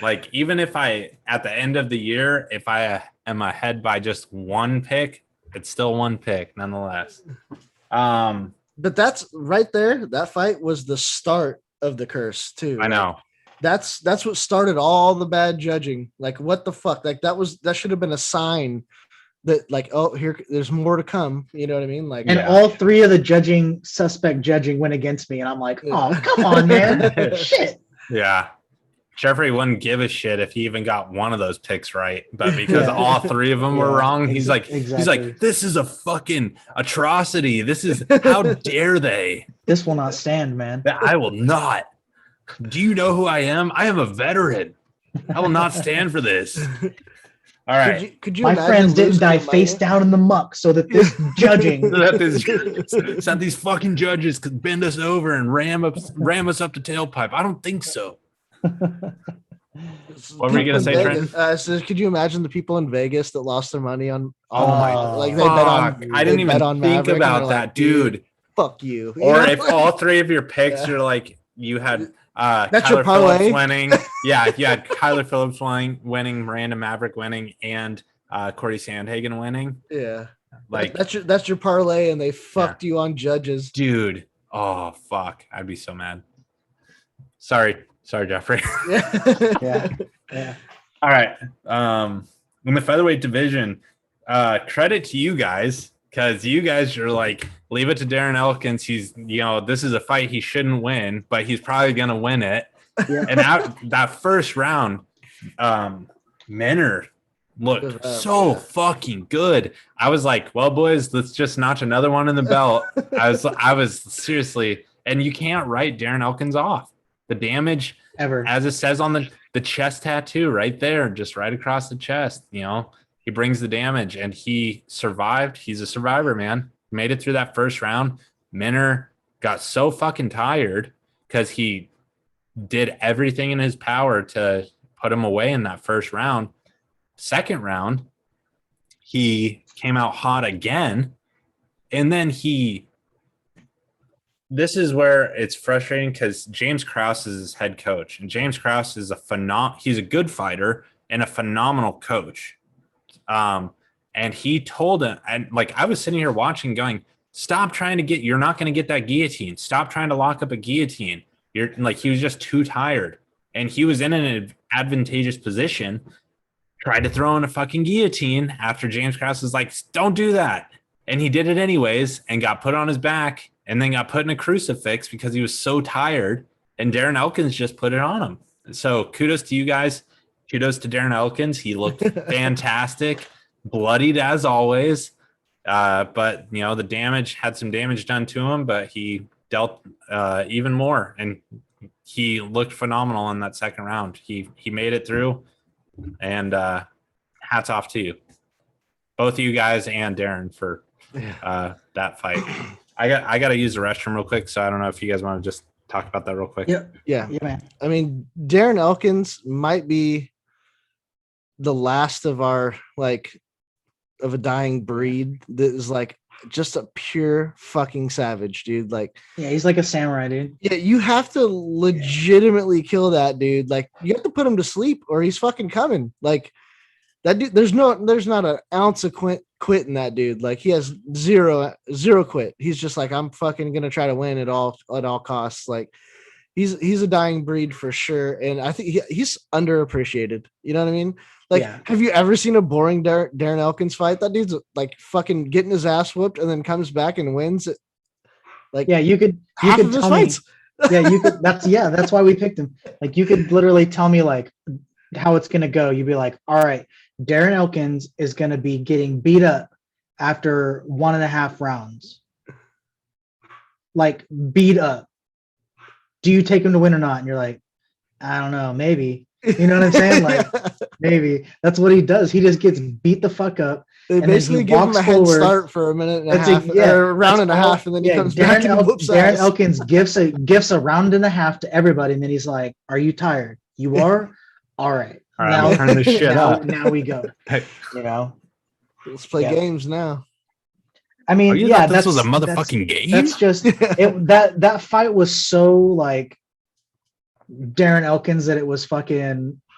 Like, even if at the end of the year, if I am ahead by just one pick, it's still one pick nonetheless. But that's right there. That fight was the start of the curse too. I know. That's what started all the bad judging. Like, what the fuck? Like that should have been a sign that like, oh, here, there's more to come. You know what I mean? Like, and all three of the suspect judging went against me, and I'm like, oh, come on, man, shit. Yeah. Jeffrey wouldn't give a shit if he even got one of those picks right, but because all three of them were wrong, he's like, this is a fucking atrocity. This is, how dare they? This will not stand, man. I will not. Do you know who I am? I am a veteran. I will not stand for this. All right. Could you My friends didn't die face down in the muck so that this judging, so that these fucking judges could bend us over and ram us up the tailpipe. I don't think so. What were you gonna say, Trent? So could you imagine the people in Vegas that lost their money on? Oh my! Like they bet on. I didn't even think about that, like, dude. Fuck you. Or if all three of your picks are like you had that's Kyler your parlay Phillips winning. Yeah, you had Kyler Phillips winning, Miranda Maverick winning, and Corey Sandhagen winning. Yeah, like that's your parlay, and they fucked you on judges, dude. Oh fuck! I'd be so mad. Sorry, Jeffrey. Yeah. All right. In the featherweight division, credit to you guys, because you guys are like, leave it to Darren Elkins. He's, this is a fight he shouldn't win, but he's probably gonna win it. Yeah. And that first round, Minner looked fucking good. I was like, well, boys, let's just notch another one in the belt. I was seriously, and you can't write Darren Elkins off. The damage, ever, as it says on the chest tattoo right there, just right across the chest, he brings the damage, and he survived. He's a survivor, man. Made it through that first round. Minner got so fucking tired because he did everything in his power to put him away in that first round. Second round, he came out hot again, and then this is where it's frustrating because James Krause is his head coach, and James Krause is he's a good fighter and a phenomenal coach. And he told him, and like I was sitting here watching, going, "Stop trying to you're not going to get that guillotine. Stop trying to lock up a guillotine." You're like, he was just too tired, and he was in an advantageous position. Tried to throw in a fucking guillotine after James Krause was like, "Don't do that," and he did it anyways, and got put on his back. And then got put in a crucifix because he was so tired. And Darren Elkins just put it on him. So kudos to you guys. Kudos to Darren Elkins. He looked fantastic, bloodied as always. But, the damage had some damage done to him, but he dealt even more. And he looked phenomenal in that second round. He made it through. And hats off to you. Both of you guys and Darren for that fight. I got to use the restroom real quick, so I don't know if you guys want to just talk about that real quick. Yeah, man. I mean, Darren Elkins might be the last of our of a dying breed that is like just a pure fucking savage, dude. Like, yeah, he's like a samurai, dude. Yeah, you have to legitimately kill that dude. Like, you have to put him to sleep, or he's fucking coming. Like, that dude, there's not an ounce of quit in that dude. Like, he has zero quit. He's just like, I'm fucking gonna try to win at all costs. Like, he's a dying breed for sure, and I think he's underappreciated. You know what I mean? Like, have you ever seen a boring Darren Elkins fight? That dude's like fucking getting his ass whooped and then comes back and wins it. Like, you could tell me. That's why we picked him. Like, you could literally tell me like how it's gonna go. You'd be like, all right, Darren Elkins is gonna be getting beat up after 1.5 rounds. Like, beat up. Do you take him to win or not? And you're like, I don't know, maybe. You know what I'm saying? Like, maybe. That's what he does. He just gets beat the fuck up. They basically give him a head start for a minute and a half, or a round and a half, and then he comes back and whoops Darren ass. Elkins gifts a round and a half to everybody, and then he's like, "Are you tired? You are? All right. Now turn this shit up. Now we go. You know, let's play games now." I mean, this was a motherfucking game. That's just that fight was so like Darren Elkins that it was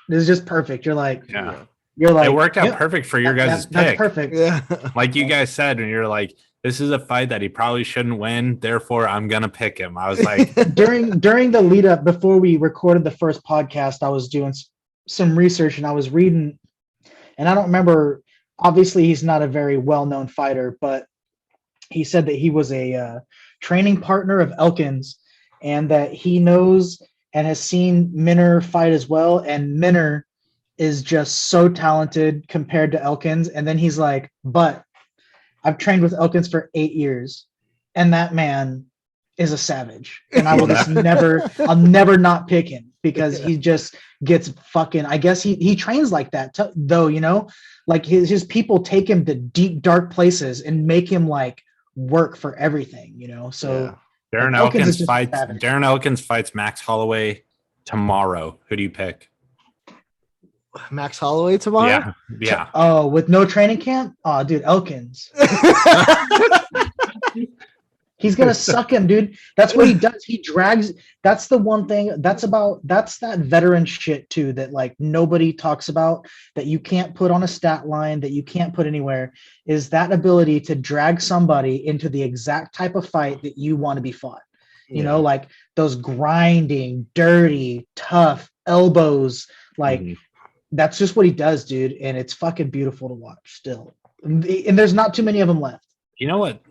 just perfect. You're like, it worked out perfect for your guys' pick. That's perfect. Yeah. Like you guys said, and you're like, this is a fight that he probably shouldn't win, therefore I'm gonna pick him. I was like, during the lead up before we recorded the first podcast, I was doing some research and I was reading, and I don't remember. Obviously, he's not a very well-known fighter, but he said that he was a training partner of Elkins, and that he knows and has seen Minner fight as well. And Minner is just so talented compared to Elkins. And then he's like, but I've trained with Elkins for 8 years, and that man is a savage. And I will I'll never not pick him because he just gets fucking, I guess he trains like that though, you know, like his people take him to deep, dark places and make him like work for everything, you know? So Darren Elkins fights Max Holloway tomorrow. Who do you pick? Max Holloway tomorrow? Yeah. Oh, with no training camp? Oh, dude, Elkins. He's gonna suck him, dude. That's what he does. He drags. That's the one thing. That's that veteran shit too. That like nobody talks about. That you can't put on a stat line. That you can't put anywhere. Is that ability to drag somebody into the exact type of fight that you want to be fought. You know, like those grinding, dirty, tough elbows. Like that's just what he does, dude. And it's fucking beautiful to watch still. And there's not too many of them left. You know what?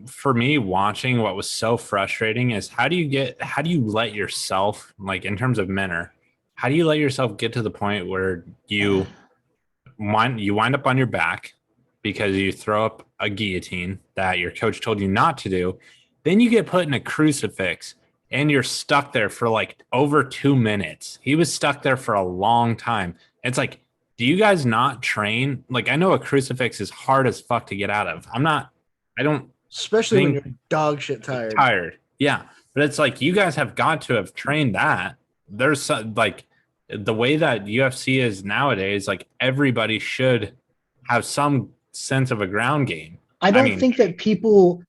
For me, watching what was so frustrating is how do you let yourself, like in terms of Minner, how do you let yourself get to the point where you wind up on your back because you throw up a guillotine that your coach told you not to do, then you get put in a crucifix and you're stuck there for like over 2 minutes. He was stuck there for a long time. It's like, do you guys not train? Like, I know a crucifix is hard as fuck to get out of. Especially when you're dog shit tired. Yeah. But it's like, you guys have got to have trained that. There's like the way that UFC is nowadays, like everybody should have some sense of a ground game. I don't think that people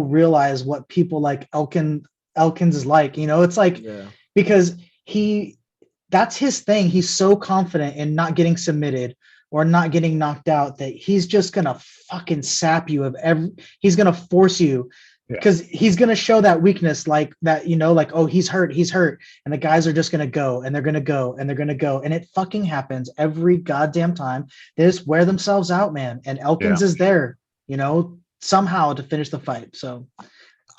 realize what people like Elkins is like, you know, it's like, because that's his thing. He's so confident in not getting submitted or not getting knocked out that he's just going to fucking sap you he's going to force you because he's going to show that weakness like that, you know, like, oh, he's hurt. And the guys are just going to go and they're going to go and they're going to go. And it fucking happens every goddamn time. They just wear themselves out, man. And Elkins is there, you know, somehow to finish the fight. So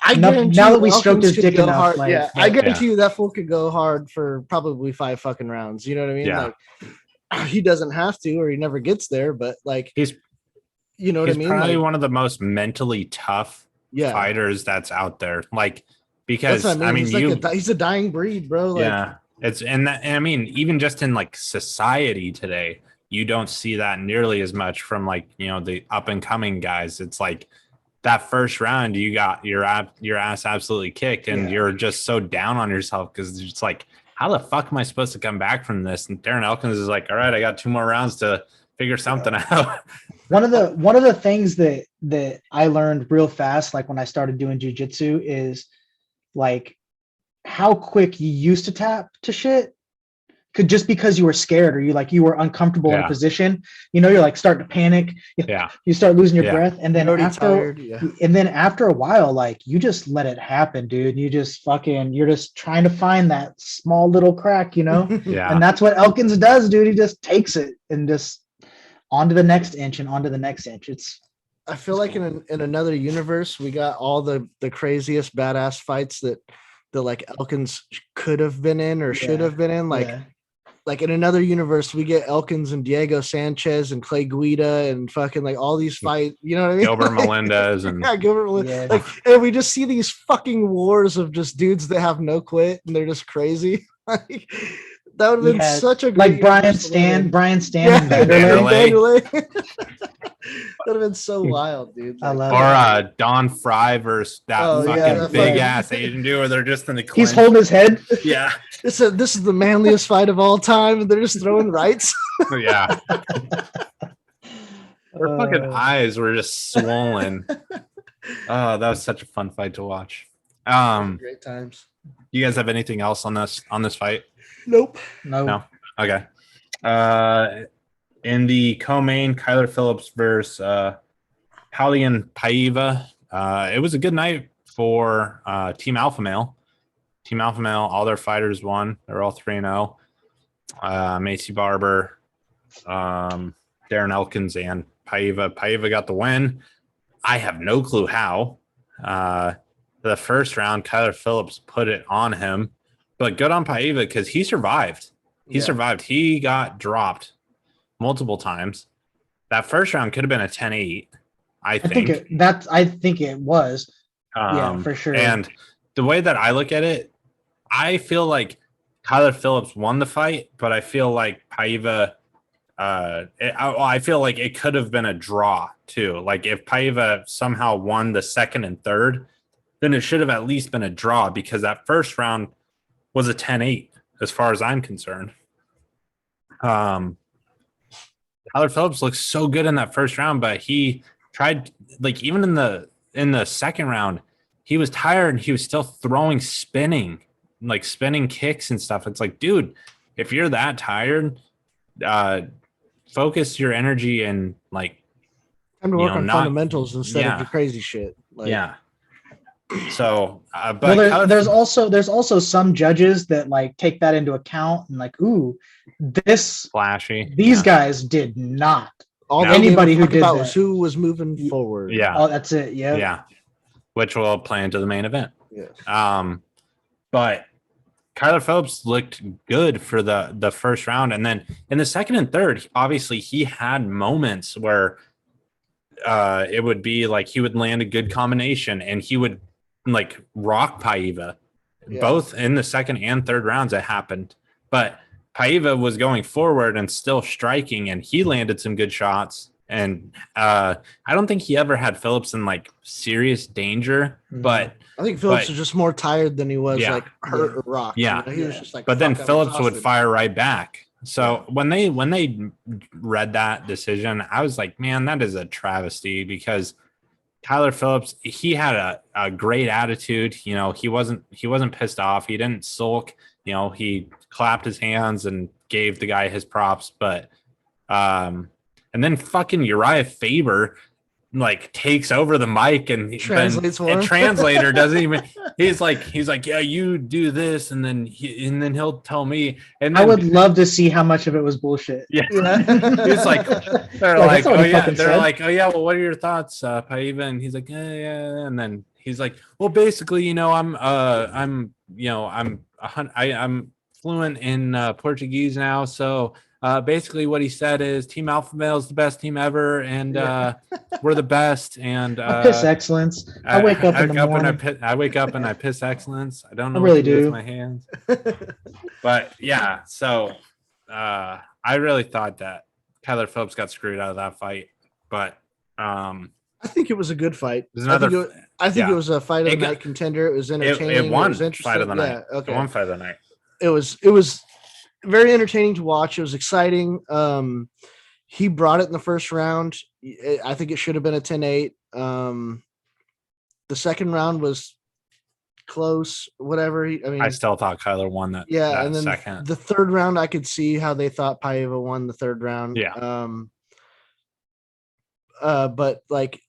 I guarantee now that we stroked his dick enough, hard, I guarantee you that fool could go hard for probably 5 fucking rounds. You know what I mean? Yeah. Like, he doesn't have to, or he never gets there, but like he's probably one of the most mentally tough fighters that's out there. Like, because he's a dying breed, bro. Like, even just in like society today, you don't see that nearly as much from like, you know, the up and coming guys. It's like that first round, you got your ass absolutely kicked, and you're just so down on yourself because it's like, how the fuck am I supposed to come back from this? And Darren Elkins is like, all right, I got 2 more rounds to figure something out. One of the things that I learned real fast, like when I started doing jiu-jitsu, is like how quick you used to tap to shit just because you were scared or you were uncomfortable in a position, you're like starting to panic. You start losing your breath, and then after a while, like you just let it happen, dude. You just you're just trying to find that small little crack, and that's what Elkins does, dude. He just takes it and just onto the next inch and onto the next inch. I feel like cool. in another universe, we got all the craziest badass fights that like Elkins could have been in or should have been in. Like in another universe, we get Elkins and Diego Sanchez and Clay Guida and fucking like all these fights. You know what I mean? Gilbert Melendez and Gilbert Melendez. Like, and we just see these fucking wars of just dudes that have no quit and they're just crazy. Like, that would have been such a great Brian Stan and Vanderlei. That would have been so wild, dude. I love it. Don Fry versus that fucking big ass Asian dude where they're just in the clinch. He's holding his head. Yeah. This is the manliest fight of all time, and they're just throwing rights. Yeah. Their fucking eyes were just swollen. Oh, that was such a fun fight to watch. Great times. You guys have anything else on this fight? Nope. No. Okay. In the co-main, Kyler Phillips versus Paulian Paiva. It was a good night for Team Alpha Male. Team Alpha Male, all their fighters won. They're all 3-0. Macy Barber, Darren Elkins, and Paiva. Paiva got the win. I have no clue how. The first round, Kyler Phillips put it on him. But good on Paiva because he survived. He survived. He got dropped multiple times. That first round could have been a 10-8, I think. I think it was. Yeah, for sure. And the way that I look at it, I feel like Kyler Phillips won the fight, but I feel like Paiva I feel like it could have been a draw too. Like if Paiva somehow won the second and third, then it should have at least been a draw because that first round was a 10-8 as far as I'm concerned. Kyler Phillips looks so good in that first round, but he tried, like, even in the second round, he was tired and he was still throwing spinning kicks and stuff. It's like, dude, if you're that tired, focus your energy and like time to work on fundamentals instead of the crazy shit. So, but there's also some judges that like take that into account and like, ooh, this flashy. These guys did not. Anybody who did that was who was moving forward. Yeah. Oh, that's it. Yeah. Yeah. Which will play into the main event. Yes. But Kyler Phillips looked good for the first round, and then in the second and third, obviously he had moments where it would be like he would land a good combination and he would like rock Paiva. Both in the second and third rounds it happened, but Paiva was going forward and still striking, and he landed some good shots. And I don't think he ever had Phillips in like serious danger, but I think Phillips was just more tired than he was like hurt or rocked. Yeah, he was just like. But then Phillips would fire right back. So when they read that decision, I was like, man, that is a travesty because Kyler Phillips, he had a great attitude. You know, he wasn't pissed off. He didn't sulk. You know, he clapped his hands and gave the guy his props. But and then fucking Uriah Faber like takes over the mic and translator doesn't even. He's like, yeah, you do this, and then he'll tell me. And then, I would love to see how much of it was bullshit. Yeah, he's like, they're like, oh yeah, they're like, oh yeah, well, what are your thoughts, Paiva? And he's like, yeah, and then he's like, well, basically, you know, I'm fluent in Portuguese now, so. Basically what he said is Team Alpha Male is the best team ever, and we're the best. And I piss excellence. I wake up in the morning. I wake up and I piss excellence. I don't know I really what to do do with my hands. But yeah, so I really thought that Kyler Phillips got screwed out of that fight. But I think it was a good fight. I think it was a fight of the night contender. It was entertaining. It won it was interesting. Fight of the night. Yeah, okay. It won fight of the night. It was very entertaining to watch. It was exciting. He brought it in the first round. I think it should have been a 10-8. The second round was close, whatever. I still thought Kyler won that. Yeah, that and then second. the third round, I could see how they thought Paiva won the third round. Yeah. But like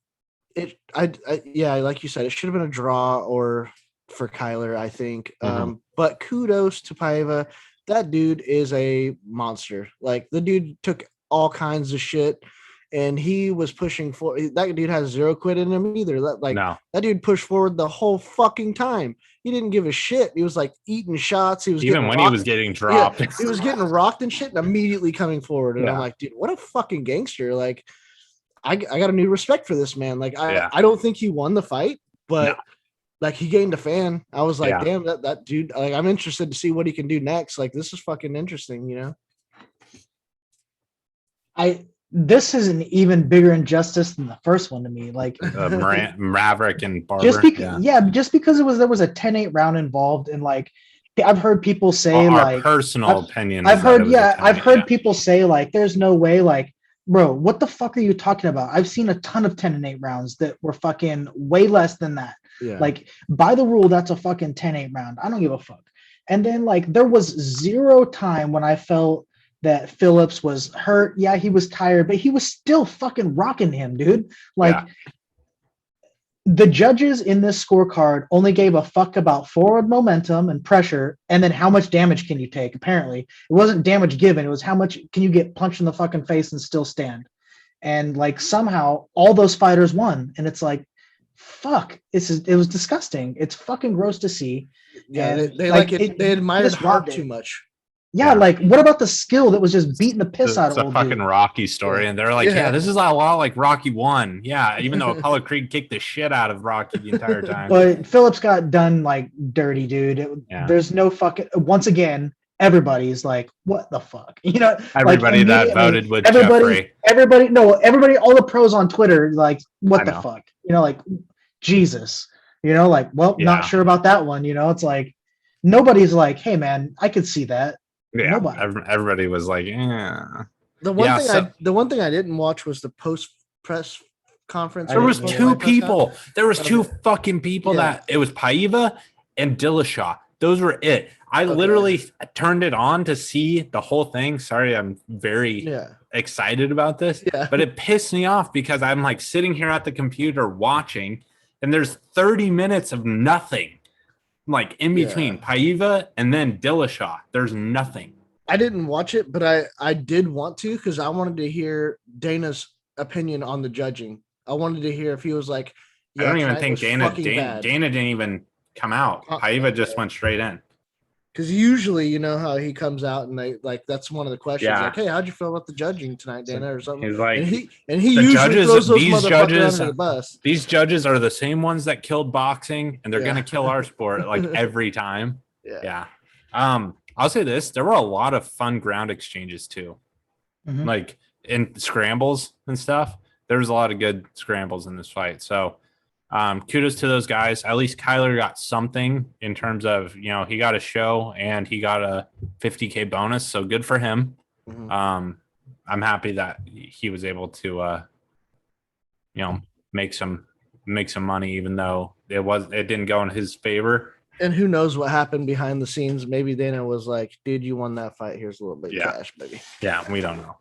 yeah, like you said, it should have been a draw or for Kyler, I think. But kudos to Paiva. That dude is a monster. Like the dude took all kinds of shit and he was pushing for that dude has zero quit in him either. That dude pushed forward the whole fucking time. He didn't give a shit. He was like eating shots. He was even when rocked. He was getting dropped. Yeah, he was getting rocked and shit and immediately coming forward. And I'm like, dude, what a fucking gangster. Like I got a new respect for this man. Like I don't think he won the fight, but like he gained a fan. I was like, damn, that dude. Like I'm interested to see what he can do next. Like this is fucking interesting, you know. This is an even bigger injustice than the first one to me. Like Maverick and Barber. Just because there was a 10-8 round involved, and like I've heard people say our personal opinion. I've heard people say like there's no way, like, bro, what the fuck are you talking about? I've seen a ton of 10-8 rounds that were fucking way less than that. Yeah. Like by the rule, that's a fucking 10-8 round. I don't give a fuck. And then like there was zero time when I felt that Phillips was hurt. Yeah, he was tired, but he was still fucking rocking him, dude. Like the judges in this scorecard only gave a fuck about forward momentum and pressure, and then how much damage can you take. Apparently, it wasn't damage given; it was how much can you get punched in the fucking face and still stand. And like somehow all those fighters won, and it's like, fuck, it was disgusting. It's fucking gross to see. Yeah, they admired Hart too much. Yeah, like what about the skill that was just beating the piss out of old dude? It's a fucking Rocky story, and they're like, yeah, this is a lot like Rocky 1. Yeah, even though Apollo Creed kicked the shit out of Rocky the entire time. But Phillips got done like dirty, dude. There's no fucking. Once again, everybody's like, what the fuck? You know, everybody that voted with Jeffrey. Everybody, all the pros on Twitter, like, what the fuck? You know, like, Jesus. You know, like, well, not sure about that one. You know, it's like nobody's like, hey man, I could see that. Yeah, everybody was like, yeah. The one thing I didn't watch was the post press conference. There was two people. There was two fucking people that it was Paiva and Dillashaw. Those were it. I literally turned it on to see the whole thing. Sorry, I'm very excited about this, but it pissed me off because I'm like sitting here at the computer watching, and there's 30 minutes of nothing. Like in between Paiva and then Dillashaw, there's nothing. I didn't watch it, but I did want to because I wanted to hear Dana's opinion on the judging. I wanted to hear if he was like, I don't even think Dana didn't even come out. Paiva just went straight in. Because usually, you know how he comes out and they like that's one of the questions. Like, hey, how'd you feel about the judging tonight, Dana, or something? He's like, and he usually throws those motherfuckers under the bus. These judges are the same ones that killed boxing, and they're gonna kill our sport like every time. Yeah. I'll say this: there were a lot of fun ground exchanges too, like in scrambles and stuff. There was a lot of good scrambles in this fight. So. Kudos to those guys. At least Kyler got something in terms of, you know, he got a show and he got a $50K bonus. So good for him. I'm happy that he was able to, you know, make some money, even though it didn't go in his favor. And who knows what happened behind the scenes? Maybe Dana was like, dude, you won that fight. Here's a little bit of cash, baby. Yeah. We don't know.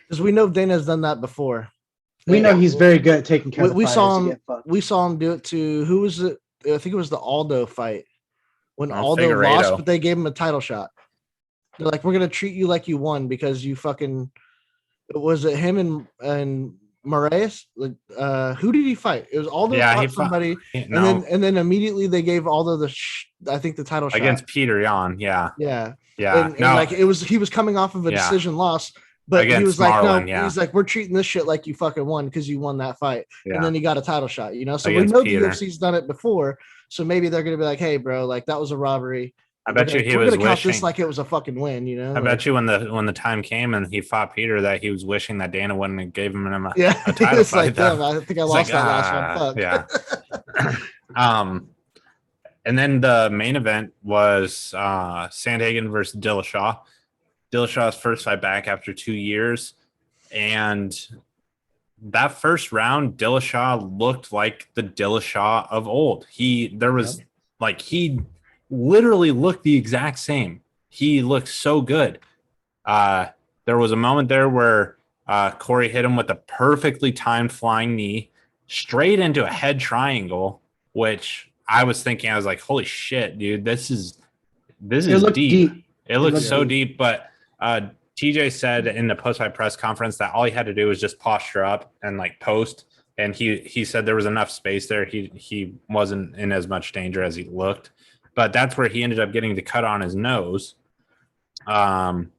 Because we know Dana's done that before. We know he's very good at taking care of we saw him do it to who was it? I think it was the Aldo fight when Aldo lost, but they gave him a title shot. They're like, we're gonna treat you like you won because you fucking was it him and Moraes? Like, who did he fight? It was Aldo fought somebody, and then immediately they gave Aldo the title shot against Peter Yan. Yeah. And like he was coming off of a decision loss. But he was like, Marlon, he's like, we're treating this shit like you fucking won because you won that fight. Yeah. And then you got a title shot, you know? So we know Peter. The UFC's done it before. So maybe they're going to be like, hey, bro, like that was a robbery. I bet you he was wishing. Count this like it was a fucking win, you know? I bet you when the time came and he fought Peter that he was wishing that Dana wouldn't have given him a title fight. Like, damn, I think I lost that last one. Fuck. Yeah. And then the main event was Sandhagen versus Dillashaw. Dillashaw's first fight back after 2 years, and that first round, Dillashaw looked like the Dillashaw of old. He literally looked the exact same. He looked so good. There was a moment there where Corey hit him with a perfectly timed flying knee straight into a head triangle, which I was thinking, I was like, holy shit, dude, this is deep. It looked so deep. But TJ said in the post-fight press conference that all he had to do was just posture up and like post. And he said there was enough space there. He wasn't in as much danger as he looked. But that's where he ended up getting the cut on his nose. And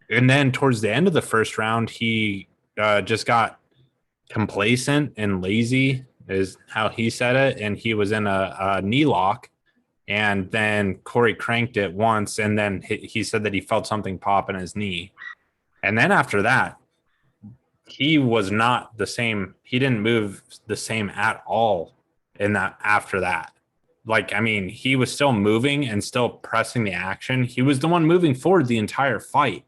then towards the end of the first round, he just got complacent and lazy, is how he said it. And he was in a knee lock. And then Corey cranked it once. And then he said that he felt something pop in his knee. And then after that, he was not the same. He didn't move the same at all in that after that. Like, I mean, he was still moving and still pressing the action. He was the one moving forward the entire fight.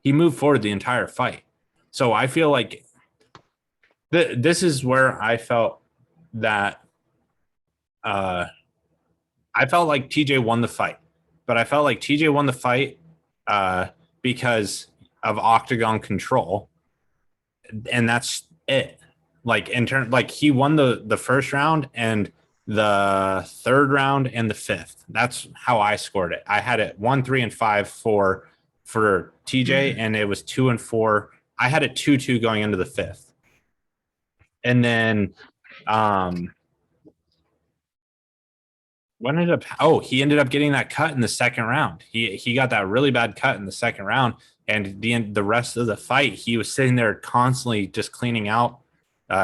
He moved forward the entire fight. So I feel like this is where I felt that I felt like TJ won the fight. But I felt like TJ won the fight because of octagon control. And that's it. Like he won the first round and the third round and the fifth. That's how I scored it. I had it 1, 3, and 5 for TJ, and it was 2 and 4. I had it 2-2 going into the fifth. And then he ended up getting that cut in the second round. He got that really bad cut in the second round, and the rest of the fight, he was sitting there constantly just cleaning out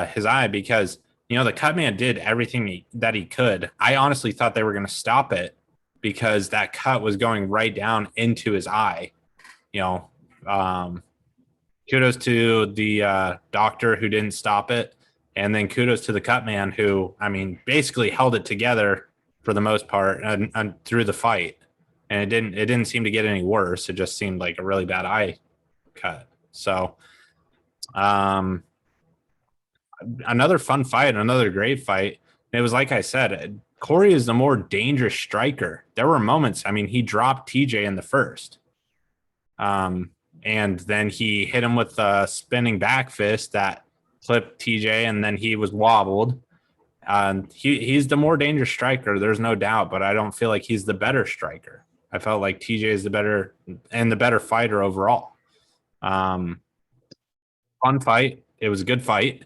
his eye because the cut man did everything that he could. I honestly thought they were going to stop it because that cut was going right down into his eye. Kudos to the doctor who didn't stop it, and then kudos to the cut man who, I mean, basically held it together for the most part and through the fight. And it didn't seem to get any worse. It just seemed like a really bad eye cut. So, another fun fight, another great fight. It was like I said, Corey is the more dangerous striker. There were moments, I mean, he dropped TJ in the first. And then he hit him with a spinning back fist that clipped TJ, and then he was wobbled. He's the more dangerous striker, there's no doubt, but I don't feel like he's the better striker. I felt like TJ is the better fighter overall. Fun fight. It was a good fight,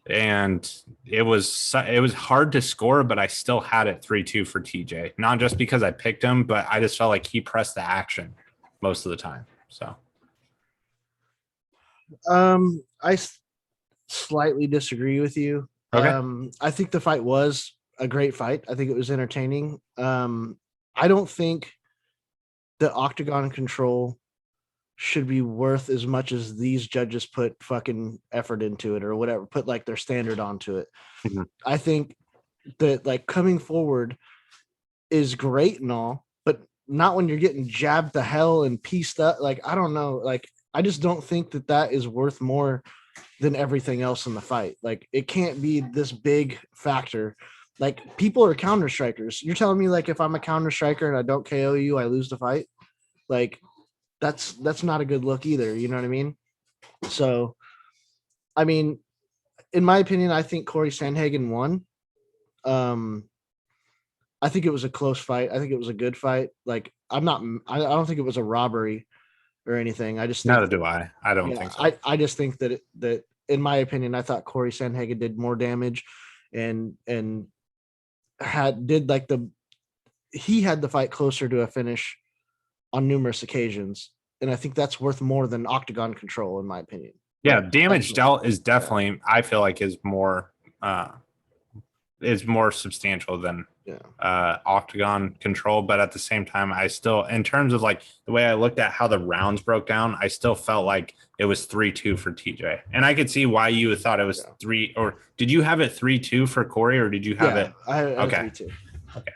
and it was hard to score, but I still had it 3-2 for TJ. Not just because I picked him, but I just felt like he pressed the action most of the time. So, I slightly disagree with you. Okay. I think the fight was a great fight. I think it was entertaining. I don't think the octagon control should be worth as much as these judges put fucking effort into it or whatever, put like their standard onto it. Mm-hmm. I think that like coming forward is great and all, but not when you're getting jabbed to hell and pieced up. Like, I don't know. Like, I just don't think that is worth more than everything else in the fight. Like, it can't be this big factor. Like, people are counter strikers. You're telling me like if I'm a counter striker and I don't KO you, I lose the fight. Like, that's not a good look either. You know what I mean? So, I mean, in my opinion, I think Corey Sandhagen won. I think it was a close fight. I think it was a good fight. Like, I don't think it was a robbery or anything. I just think neither do I. I don't think so. I just think that in my opinion, I thought Corey Sandhagen did more damage and had the fight closer to a finish on numerous occasions. And I think that's worth more than octagon control, in my opinion. Yeah, damage dealt is definitely, I feel like, is more substantial than octagon control. But at the same time, I still, in terms of like the way I looked at how the rounds broke down, I still felt like it was 3-2 for TJ. And I could see why you thought it was 3, or did you have it 3-2 for Corey, or did you have it? I had okay. 3-2. Okay.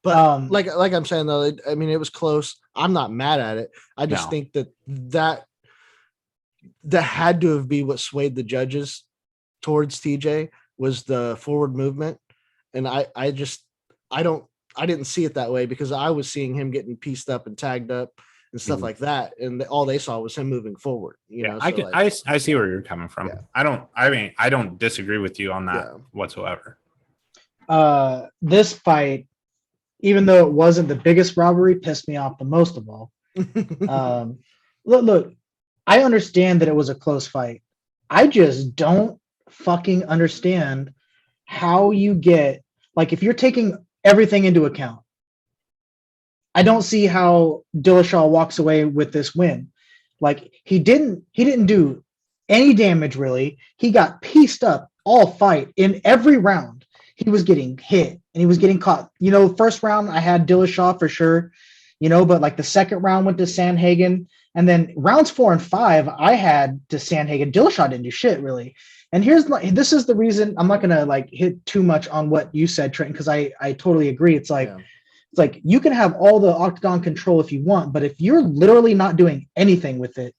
But like I'm saying though, I mean, it was close. I'm not mad at it. I just think that had to have been what swayed the judges towards TJ was the forward movement. And I didn't see it that way because I was seeing him getting pieced up and tagged up and stuff like that. And all they saw was him moving forward. You know, I see where you're coming from. Yeah. I don't disagree with you on that whatsoever. This fight, even though it wasn't the biggest robbery, pissed me off the most of all. Look, I understand that it was a close fight. I just don't fucking understand how you get, like, if you're taking everything into account, I don't see how Dillashaw walks away with this win. Like, he didn't do any damage really. He got pieced up all fight in every round. He was getting hit and he was getting caught. You know, first round I had Dillashaw for sure, you know, but like the second round went to Sandhagen. And then rounds 4 and 5, I had to Sandhagen. Dillashaw didn't do shit really. And this is the reason I'm not gonna like hit too much on what you said, Trent, because I totally agree. It's like it's like you can have all the octagon control if you want, but if you're literally not doing anything with it,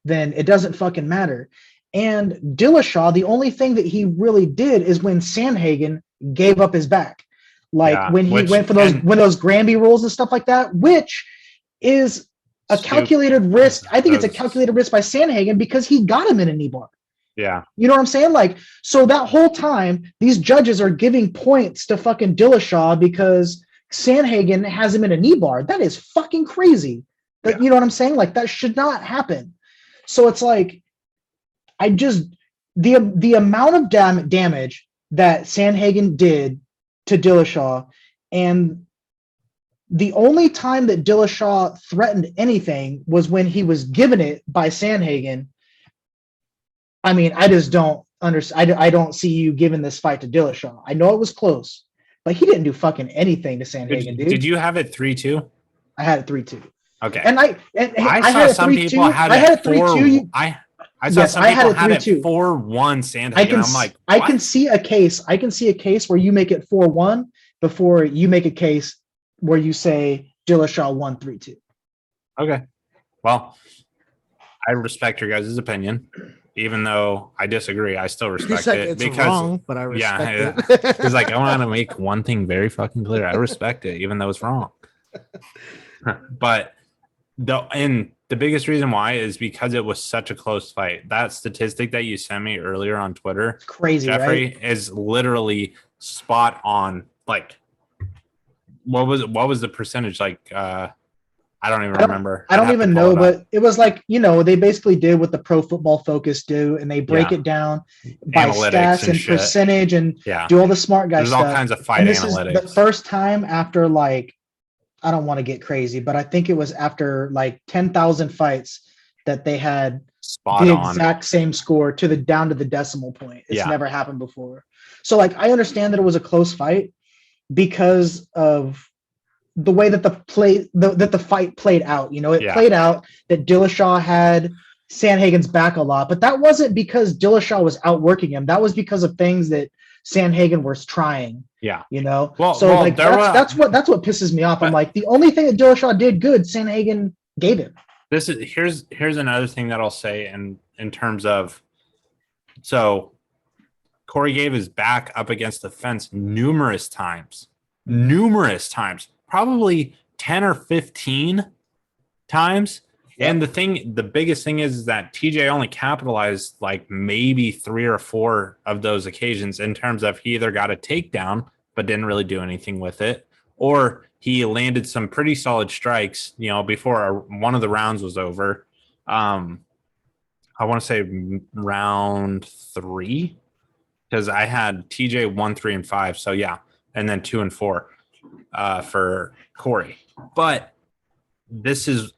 then it doesn't fucking matter. And Dillashaw, the only thing that he really did is when Sandhagen gave up his back, like when he went for those Granby rules and stuff like that, which is a calculated risk. I think it's a calculated risk by Sandhagen because he got him in a knee bar. Yeah. You know what I'm saying? Like, so that whole time, these judges are giving points to fucking Dillashaw because Sandhagen has him in a knee bar. That is fucking crazy. That, you know what I'm saying? Like, that should not happen. So it's like, the amount of damage that Sandhagen did to Dillashaw, and the only time that Dillashaw threatened anything was when he was given it by Sandhagen. I mean, I just don't understand. I don't see you giving this fight to Dillashaw. I know it was close, but he didn't do fucking anything to Sandhagen, dude. Did you have it 3-2? I had it 3-2. Okay. And I saw some people had it 3-2. I saw some people had it 4-1 Sandhagen. I'm like, what? I can see a case where you make it 4-1 before you make a case where you say Dillashaw won 3-2. Okay. Well, I respect your guys' opinion. Even though I disagree, I still respect it. It's because wrong, but I respect it. It's like, I want to make one thing very fucking clear. I respect it, even though it's wrong. But the biggest reason why is because it was such a close fight. That statistic that you sent me earlier on Twitter, it's crazy, Jeffrey, right? is literally spot on. Like, what was the percentage? Like, I don't even remember. I don't even know, but it was like, you know, they basically did what the Pro Football Focus do, and they break it down by stats and percentage and do all the smart guy stuff. There's all kinds of fight analytics. Is the first time after, like, I don't want to get crazy, but I think it was after like 10,000 fights that they had the exact same score down to the decimal point. It's never happened before. So like, I understand that it was a close fight because of the way that the fight played out. You know, it played out that Dillashaw had Sandhagen's back a lot, but that wasn't because Dillashaw was outworking him. That was because of things that Sandhagen was trying. Yeah. You know? That's what pisses me off. I'm like, the only thing that Dillashaw did good, Sandhagen gave him. Here's another thing that I'll say in terms of, so Corey gave his back up against the fence numerous times, probably 10 or 15 times. Yep. And the biggest thing is that TJ only capitalized like maybe 3 or 4 of those occasions in terms of he either got a takedown, but didn't really do anything with it, or he landed some pretty solid strikes, you know, before one of the rounds was over. I want to say round 3, because I had TJ 1, 3, and 5. So yeah. And then 2 and 4 for Corey. But this is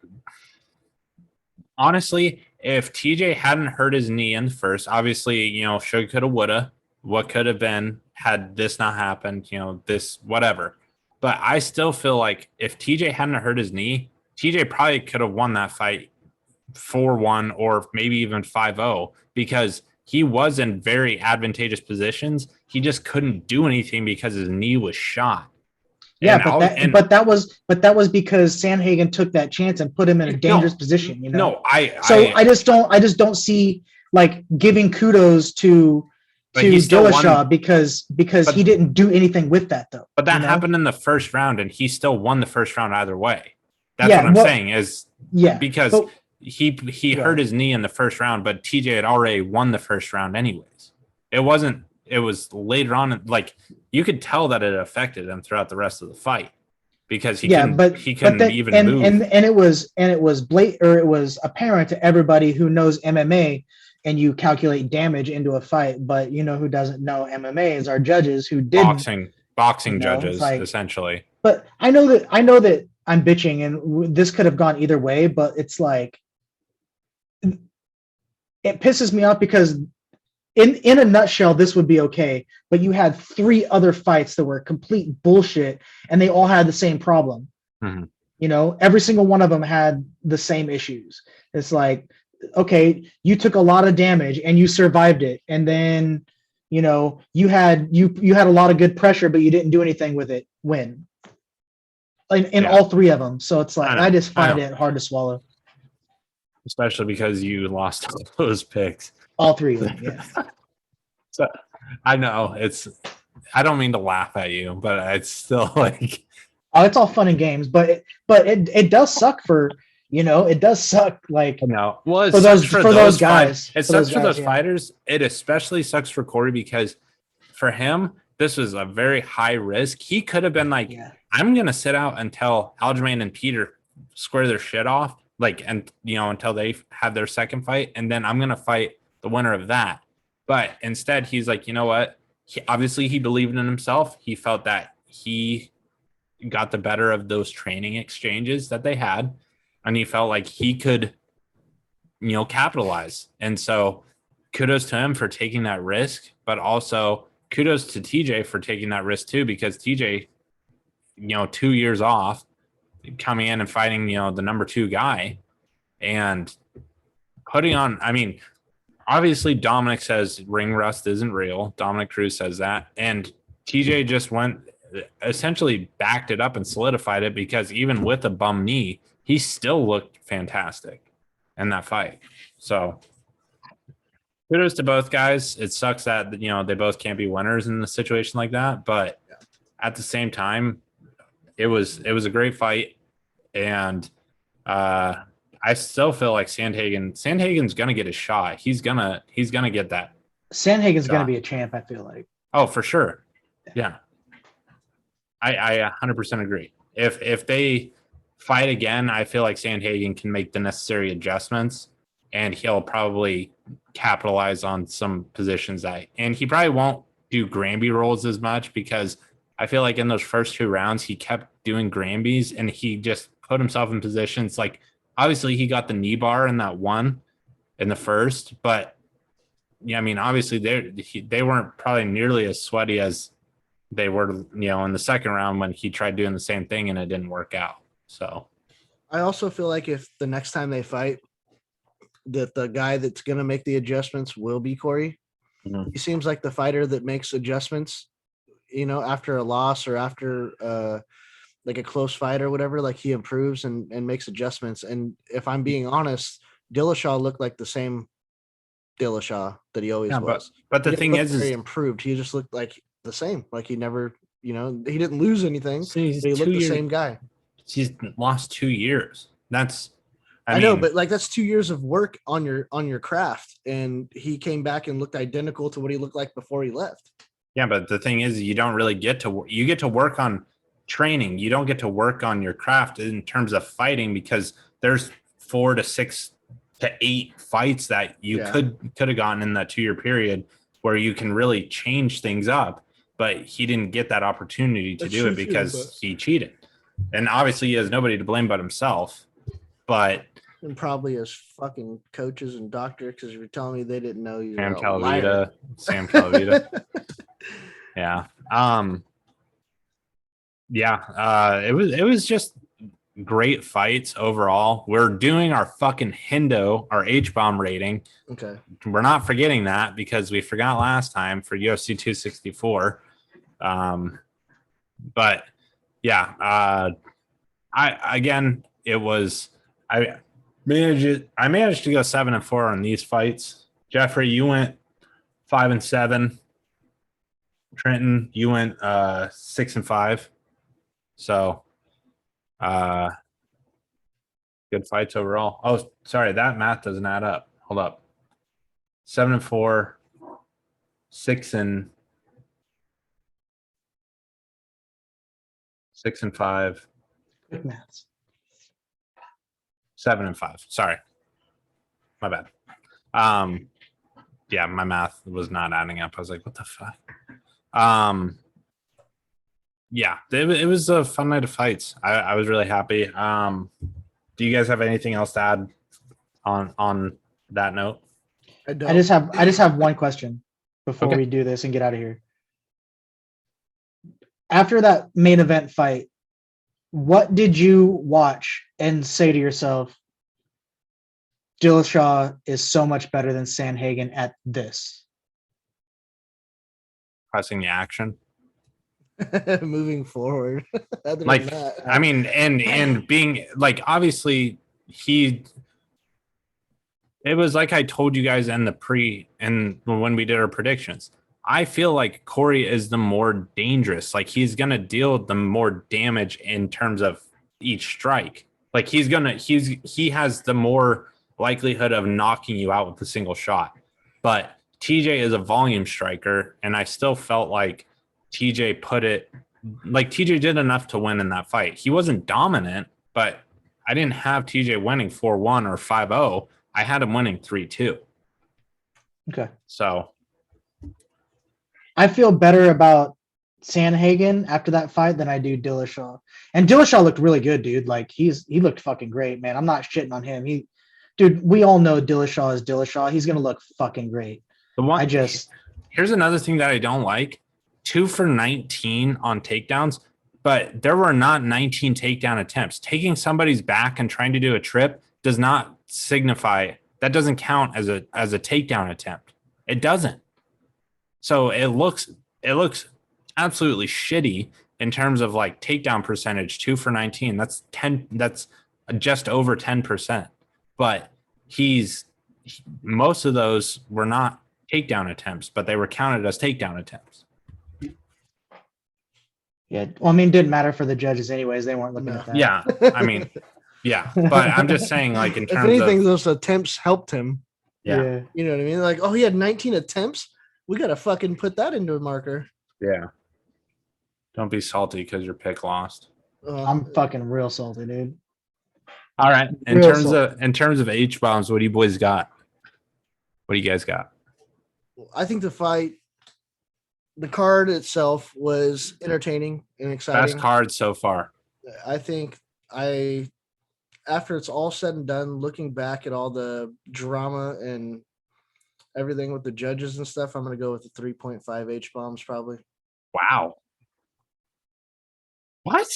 honestly, if TJ hadn't hurt his knee in the first, obviously, you know, shoulda, coulda, woulda, what could have been had this not happened, you know, this, whatever. But I still feel like if TJ hadn't hurt his knee, TJ probably could have won that fight 4-1 or maybe even 5-0 because he was in very advantageous positions. He just couldn't do anything because his knee was shot. Yeah, but that was because Sandhagen took that chance and put him in a dangerous position. You know, I just don't see like giving kudos to to Dillashaw because he didn't do anything with that though. But that happened in the first round, and he still won the first round either way. That's what I'm saying is because he hurt his knee in the first round, but TJ had already won the first round anyways. It was later on, like you could tell that it affected him throughout the rest of the fight because he couldn't even move. And it was it was apparent to everybody who knows MMA and you calculate damage into a fight, but you know who doesn't know MMA is our judges who did boxing judges essentially. But I know that I'm bitching and this could have gone either way, but it's like it pisses me off because in a nutshell, this would be okay. But you had 3 other fights that were complete bullshit and they all had the same problem. Mm-hmm. You know, every single one of them had the same issues. It's like, okay, you took a lot of damage and you survived it. And then, you know, you had a lot of good pressure, but you didn't do anything with it. Win. In all 3 of them. So it's like, I just find it hard to swallow. Especially because you lost all those picks. All 3 of them, yeah. So I know I don't mean to laugh at you, but it's still like, oh, it's all fun and games, but it does suck for, you know, it does suck like no. Well, for those guys. It sucks for those fighters. It especially sucks for Corey because for him, this was a very high risk. He could have been like, I'm gonna sit out until Aljamain and Peter square their shit off, like, and you know, until they have their second fight, and then I'm gonna fight the winner of that. But instead, he's like, you know what? He believed in himself. He felt that he got the better of those training exchanges that they had, and he felt like he could, you know, capitalize. And so kudos to him for taking that risk, but also kudos to TJ for taking that risk too, because TJ, you know, 2 years off, coming in and fighting, you know, the number 2 guy and putting on, I mean, obviously Dominic says ring rust isn't real. Dominic Cruz says that. And TJ just essentially backed it up and solidified it because even with a bum knee, he still looked fantastic in that fight. So kudos to both guys. It sucks that, you know, they both can't be winners in a situation like that. But at the same time, it was a great fight. And I still feel like Sandhagen's gonna get a shot. He's gonna get that. Sandhagen's gonna be a champ, I feel like. Oh, for sure. Yeah. I 100% agree. If they fight again, I feel like Sandhagen can make the necessary adjustments and he'll probably capitalize on some positions and he probably won't do Granby rolls as much because I feel like in those first 2 rounds, he kept doing Granbys and he just put himself in positions like, obviously he got the knee bar in that one in the first, but yeah, I mean, obviously they weren't probably nearly as sweaty as they were, you know, in the second round when he tried doing the same thing and it didn't work out. So I also feel like if the next time they fight, that the guy that's going to make the adjustments will be Corey. Mm-hmm. He seems like the fighter that makes adjustments, you know, after a loss or after like a close fight or whatever, like he improves and makes adjustments. And if I'm being honest, Dillashaw looked like the same Dillashaw that he always was. But the thing is he improved. He just looked like the same. Like he never, you know, he didn't lose anything. So he looked the same guy. He's lost 2 years. I know, but like that's 2 years of work on your craft. And he came back and looked identical to what he looked like before he left. Yeah, but the thing is, you don't really get to work on training. You don't get to work on your craft in terms of fighting because there's 4 to 6 to 8 fights that you could have gotten in that 2-year period where you can really change things up. But he didn't get that opportunity to do it because he cheated. And obviously he has nobody to blame but himself. But and probably his fucking coaches and doctor, because you're telling me they didn't know you. Sam Calavita. Yeah. It was just great fights overall. We're doing our fucking Hindo, our H-bomb rating. Okay. We're not forgetting that because we forgot last time for UFC 264. But yeah, I managed to go 7-4 on these fights. Jeffrey, you went 5-7. Trenton, you went 6-5. So good fights overall. Oh, sorry, that math doesn't add up. Hold up. 7-4, 6-5. Quick maths. 7-5. Sorry. My bad. Yeah, my math was not adding up. I was like, what the fuck? Yeah, it was a fun night of fights. I was really happy. Do you guys have anything else to add on that note? I just have one question before we do this and get out of here. After that main event fight, what did you watch and say to yourself, Dillashaw is so much better than Sandhagen at this? Pressing the action. Moving forward. Like, I mean, and being like, obviously it was like I told you guys in the and when we did our predictions, I feel like Corey is the more dangerous. Like, he's going to deal the more damage in terms of each strike. Like, he has the more likelihood of knocking you out with a single shot. But TJ is a volume striker, and I still felt like TJ did enough to win in that fight. He wasn't dominant, but I didn't have TJ winning 4-1 or 5-0. I had him winning 3-2. Okay. So I feel better about Sandhagen after that fight than I do Dillashaw. And Dillashaw looked really good, dude. Like, he looked fucking great, man. I'm not shitting on him. Dude, we all know Dillashaw is Dillashaw. He's gonna look fucking great. Here's another thing that I don't like. 2 for 19 on takedowns, but there were not 19 takedown attempts. Taking somebody's back and trying to do a trip does not signify, that doesn't count as a takedown attempt. It doesn't. So it looks absolutely shitty in terms of like takedown percentage. 2 for 19. That's just over 10%. But most of those were not takedown attempts, but they were counted as takedown attempts. Yeah, well, I mean, it didn't matter for the judges anyways. They weren't looking at that. Yeah, I mean, yeah, but I'm just saying, like, in terms if anything, those attempts helped him. Yeah. You know what I mean? Like, oh, he had 19 attempts. We got to fucking put that into a marker. Yeah. Don't be salty because your pick lost. I'm fucking real salty, dude. All right. In terms of H bombs, what do you boys got? What do you guys got? I think the card itself was entertaining and exciting. Best card so far. I think after it's all said and done, looking back at all the drama and everything with the judges and stuff, I'm going to go with the 3.5 H bombs probably. Wow. What?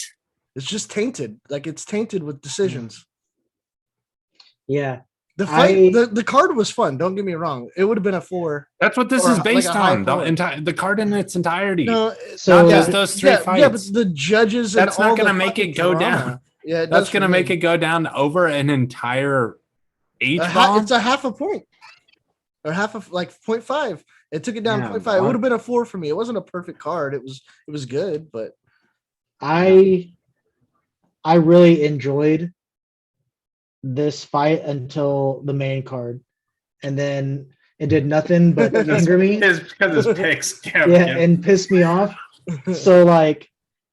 It's just tainted. Like, it's tainted with decisions. Yeah. The fight, the card was fun. Don't get me wrong. It would have been a 4. That's what this is based on. The card in its entirety. No, so not just those 3 fights. Yeah, but the judges. That's not going to make it go down. Yeah, that's going to make it go down over an entire H bomb. It's a half a point, or half of like 0.5. It took it down 0.5. It would have been a 4 for me. It wasn't a perfect card. It was good, but I really enjoyed this fight until the main card, and then it did nothing but anger me because his picks and pissed me off. So, like,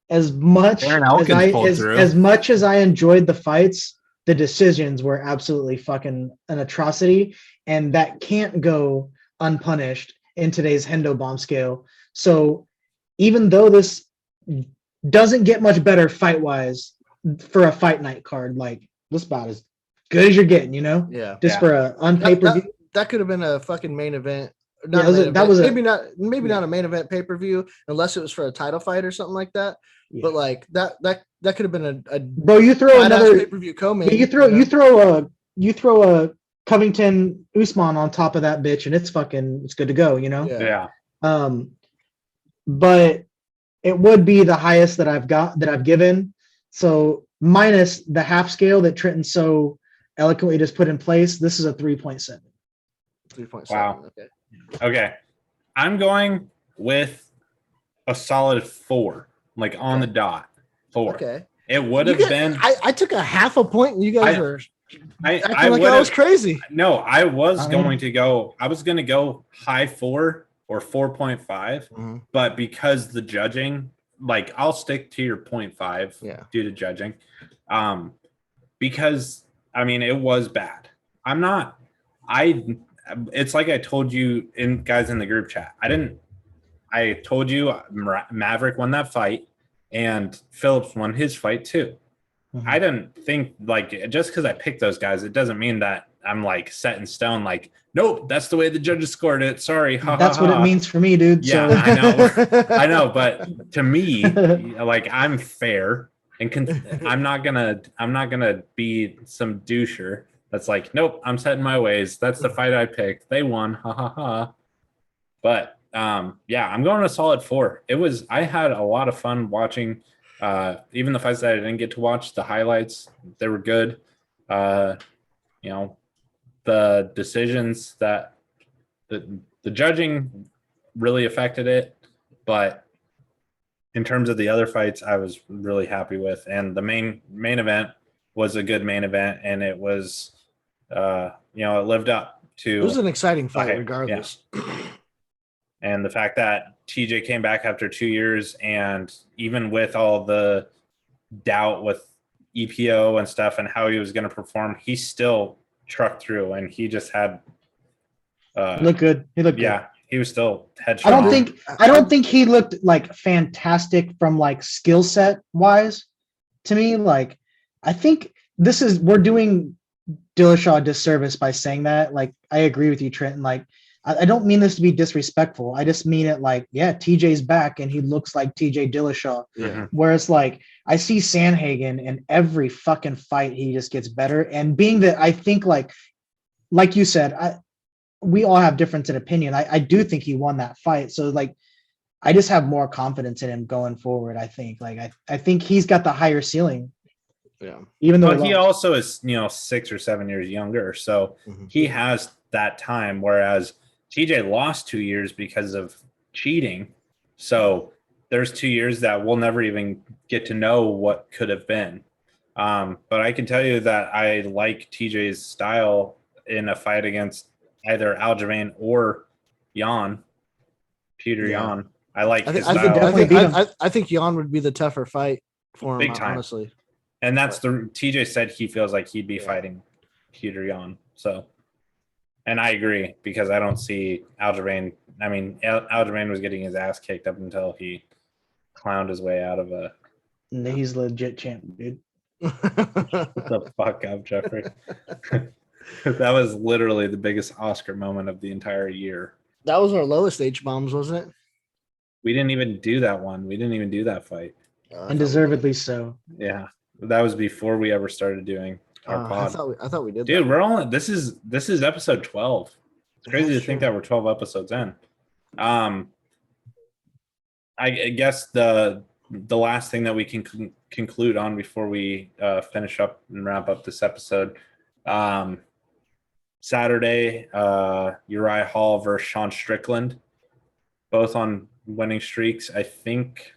as much as I enjoyed the fights, the decisions were absolutely fucking an atrocity, and that can't go unpunished in today's Hendo bomb scale. So even though this doesn't get much better fight wise for a fight night card, like, this about as good as you're getting, you know? Yeah. Just for a pay-per-view. That could have been a fucking main event. Maybe not a main event pay-per-view unless it was for a title fight or something like that. Yeah. But like that could have been a bro. You throw another pay-per-view co-main. You throw a Covington Usman on top of that bitch, and it's good to go, you know? Yeah. But it would be the highest that I've given. So minus the half scale that Trenton so eloquently just put in place, this is a 3.7. 3.7. Wow. Okay. I'm going with a solid 4, like on the dot. 4. Okay. It would have been. I took a half a point, and you guys were acting like I was crazy. No, I was going to go. I was going to go high 4 or 4.5, but because the judging, like I'll stick to your 0.5 due to judging, because I mean it was bad. It's like I told you guys in the group chat. I told you Maverick won that fight and Phillips won his fight too. I didn't think like just because I picked those guys, it doesn't mean that I'm like set in stone. Like, nope, that's the way the judges scored it. Sorry, that's what it means for me, dude. Yeah, so. I know, but to me, like I'm fair and I'm not gonna be some doucher that's like, nope, I'm set in my ways. That's the fight I picked. They won, ha ha ha. But yeah, I'm going a solid 4. I had a lot of fun watching. Even the fights that I didn't get to watch, the highlights, they were good. The decisions that the judging really affected it, but in terms of the other fights, I was really happy with. And the main event was a good main event, and it was, it lived up to. It was an exciting fight, regardless. Yeah. And the fact that TJ came back after 2 years, and even with all the doubt with EPO and stuff and how he was going to perform, he still trucked through, and he just had looked good. He looked good. He was still headstrong. I don't think he looked like fantastic from like skill set wise to me. Like, I think we're doing Dillashaw a disservice by saying that. Like, I agree with you, Trenton. Like, I don't mean this to be disrespectful. I just mean it like, yeah, TJ's back and he looks like TJ Dillashaw. Yeah. Whereas like I see Sandhagen in every fucking fight, he just gets better. And being that I think like you said, we all have difference in opinion. I do think he won that fight. So like, I just have more confidence in him going forward. I think like, I think he's got the higher ceiling. Yeah. Even though he also is, 6 or 7 years younger. So he has that time. Whereas TJ lost 2 years because of cheating. So there's 2 years that we'll never even get to know what could have been. But I can tell you that I like TJ's style in a fight against either Aljamain or Peter Yan. I like his style. I think Yan would be the tougher fight for him, big time. Honestly. And that's TJ said he feels like he'd be fighting Peter Yan. So. And I agree because I don't see Aljamain. I mean, Aljamain was getting his ass kicked up until he clowned his way out of a. He's legit champ, dude. Shut the fuck up, Jeffrey. That was literally the biggest Oscar moment of the entire year. That was our lowest H-bombs, wasn't it? We didn't even do that one. We didn't even do that fight. And deservedly so. Yeah, that was before we ever started doing. Our pod. I thought we did. Dude, this is episode 12. It's crazy to think that we're 12 episodes in. I guess the last thing that we can conclude on before we finish up and wrap up this episode. Saturday, Uriah Hall versus Sean Strickland, both on winning streaks. I think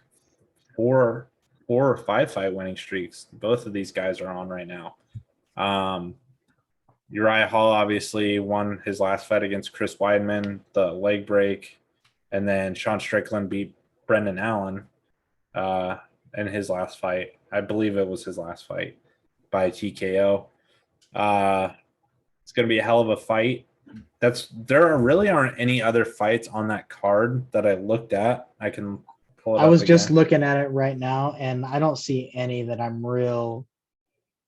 4 or 5 fight winning streaks. Both of these guys are on right now. Uriah Hall obviously won his last fight against Chris Weidman, the leg break, and then Sean Strickland beat Brendan Allen in his last fight. I believe it was his last fight by TKO. It's going to be a hell of a fight. There really aren't any other fights on that card that I looked at. I can pull it up. I was just looking at it right now, and I don't see any that I'm real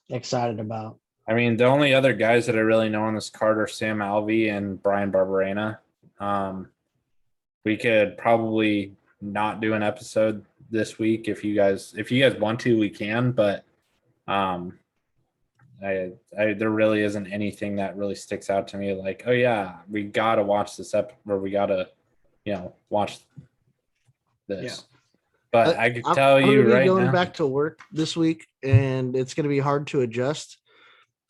excited about. I mean, the only other guys that I really know on this card are Sam Alvey and Brian Barberena. We could probably not do an episode this week if you guys want to, we can, but there really isn't anything that really sticks out to me like, oh yeah, we gotta watch this or we gotta watch this. Yeah. But I can tell you right now, going back to work this week, and it's going to be hard to adjust.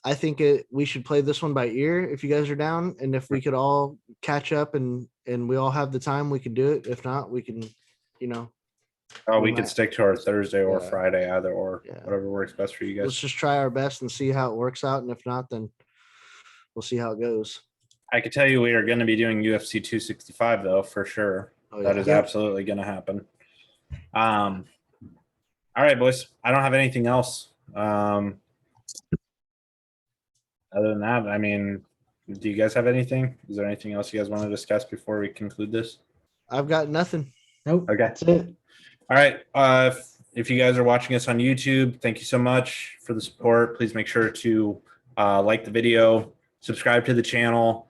I think we should play this one by ear if you guys are down, and if we could all catch up and we all have the time, we can do it. If not, we can, we could stick to our Thursday or Yeah. Friday, either or, whatever works best for you guys. Let's just try our best and see how it works out, and if not, then we'll see how it goes. I can tell you we are going to be doing UFC 265 though, for sure. That is absolutely going to happen. All right, boys. I don't have anything else. Other than that, I mean, do you guys have anything? Is there anything else you guys want to discuss before we conclude this? I've got nothing. Nope. Okay. That's it. All right. If you guys are watching us on YouTube, thank you so much for the support. Please make sure to like the video, subscribe to the channel,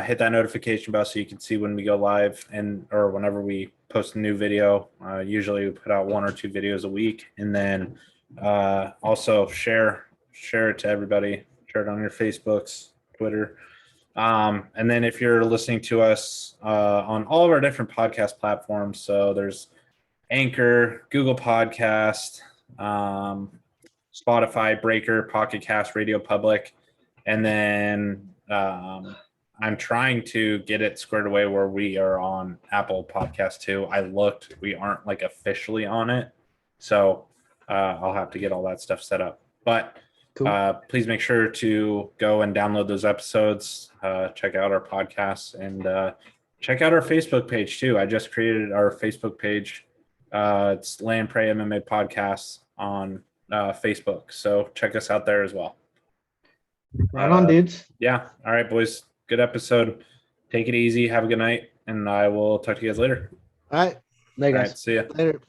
hit that notification bell so you can see when we go live or whenever we post a new video. Usually we put out 1 or 2 videos a week, and then also share it to everybody. Share it on your Facebooks, Twitter. And then if you're listening to us on all of our different podcast platforms, so there's Anchor, Google Podcast, Spotify, Breaker, Pocket Cast, Radio Public, and then I'm trying to get it squared away where we are on Apple Podcast too. I looked, we aren't like officially on it, so I'll have to get all that stuff set up. But cool. Please make sure to go and download those episodes, check out our podcasts, and check out our Facebook page too. I just created our Facebook page. It's Land Prey MMA Podcasts on Facebook. So check us out there as well. Right on, dudes. Yeah. All right, boys. Good episode. Take it easy. Have a good night. And I will talk to you guys later. All right. Bye, guys. All right, see ya. Later.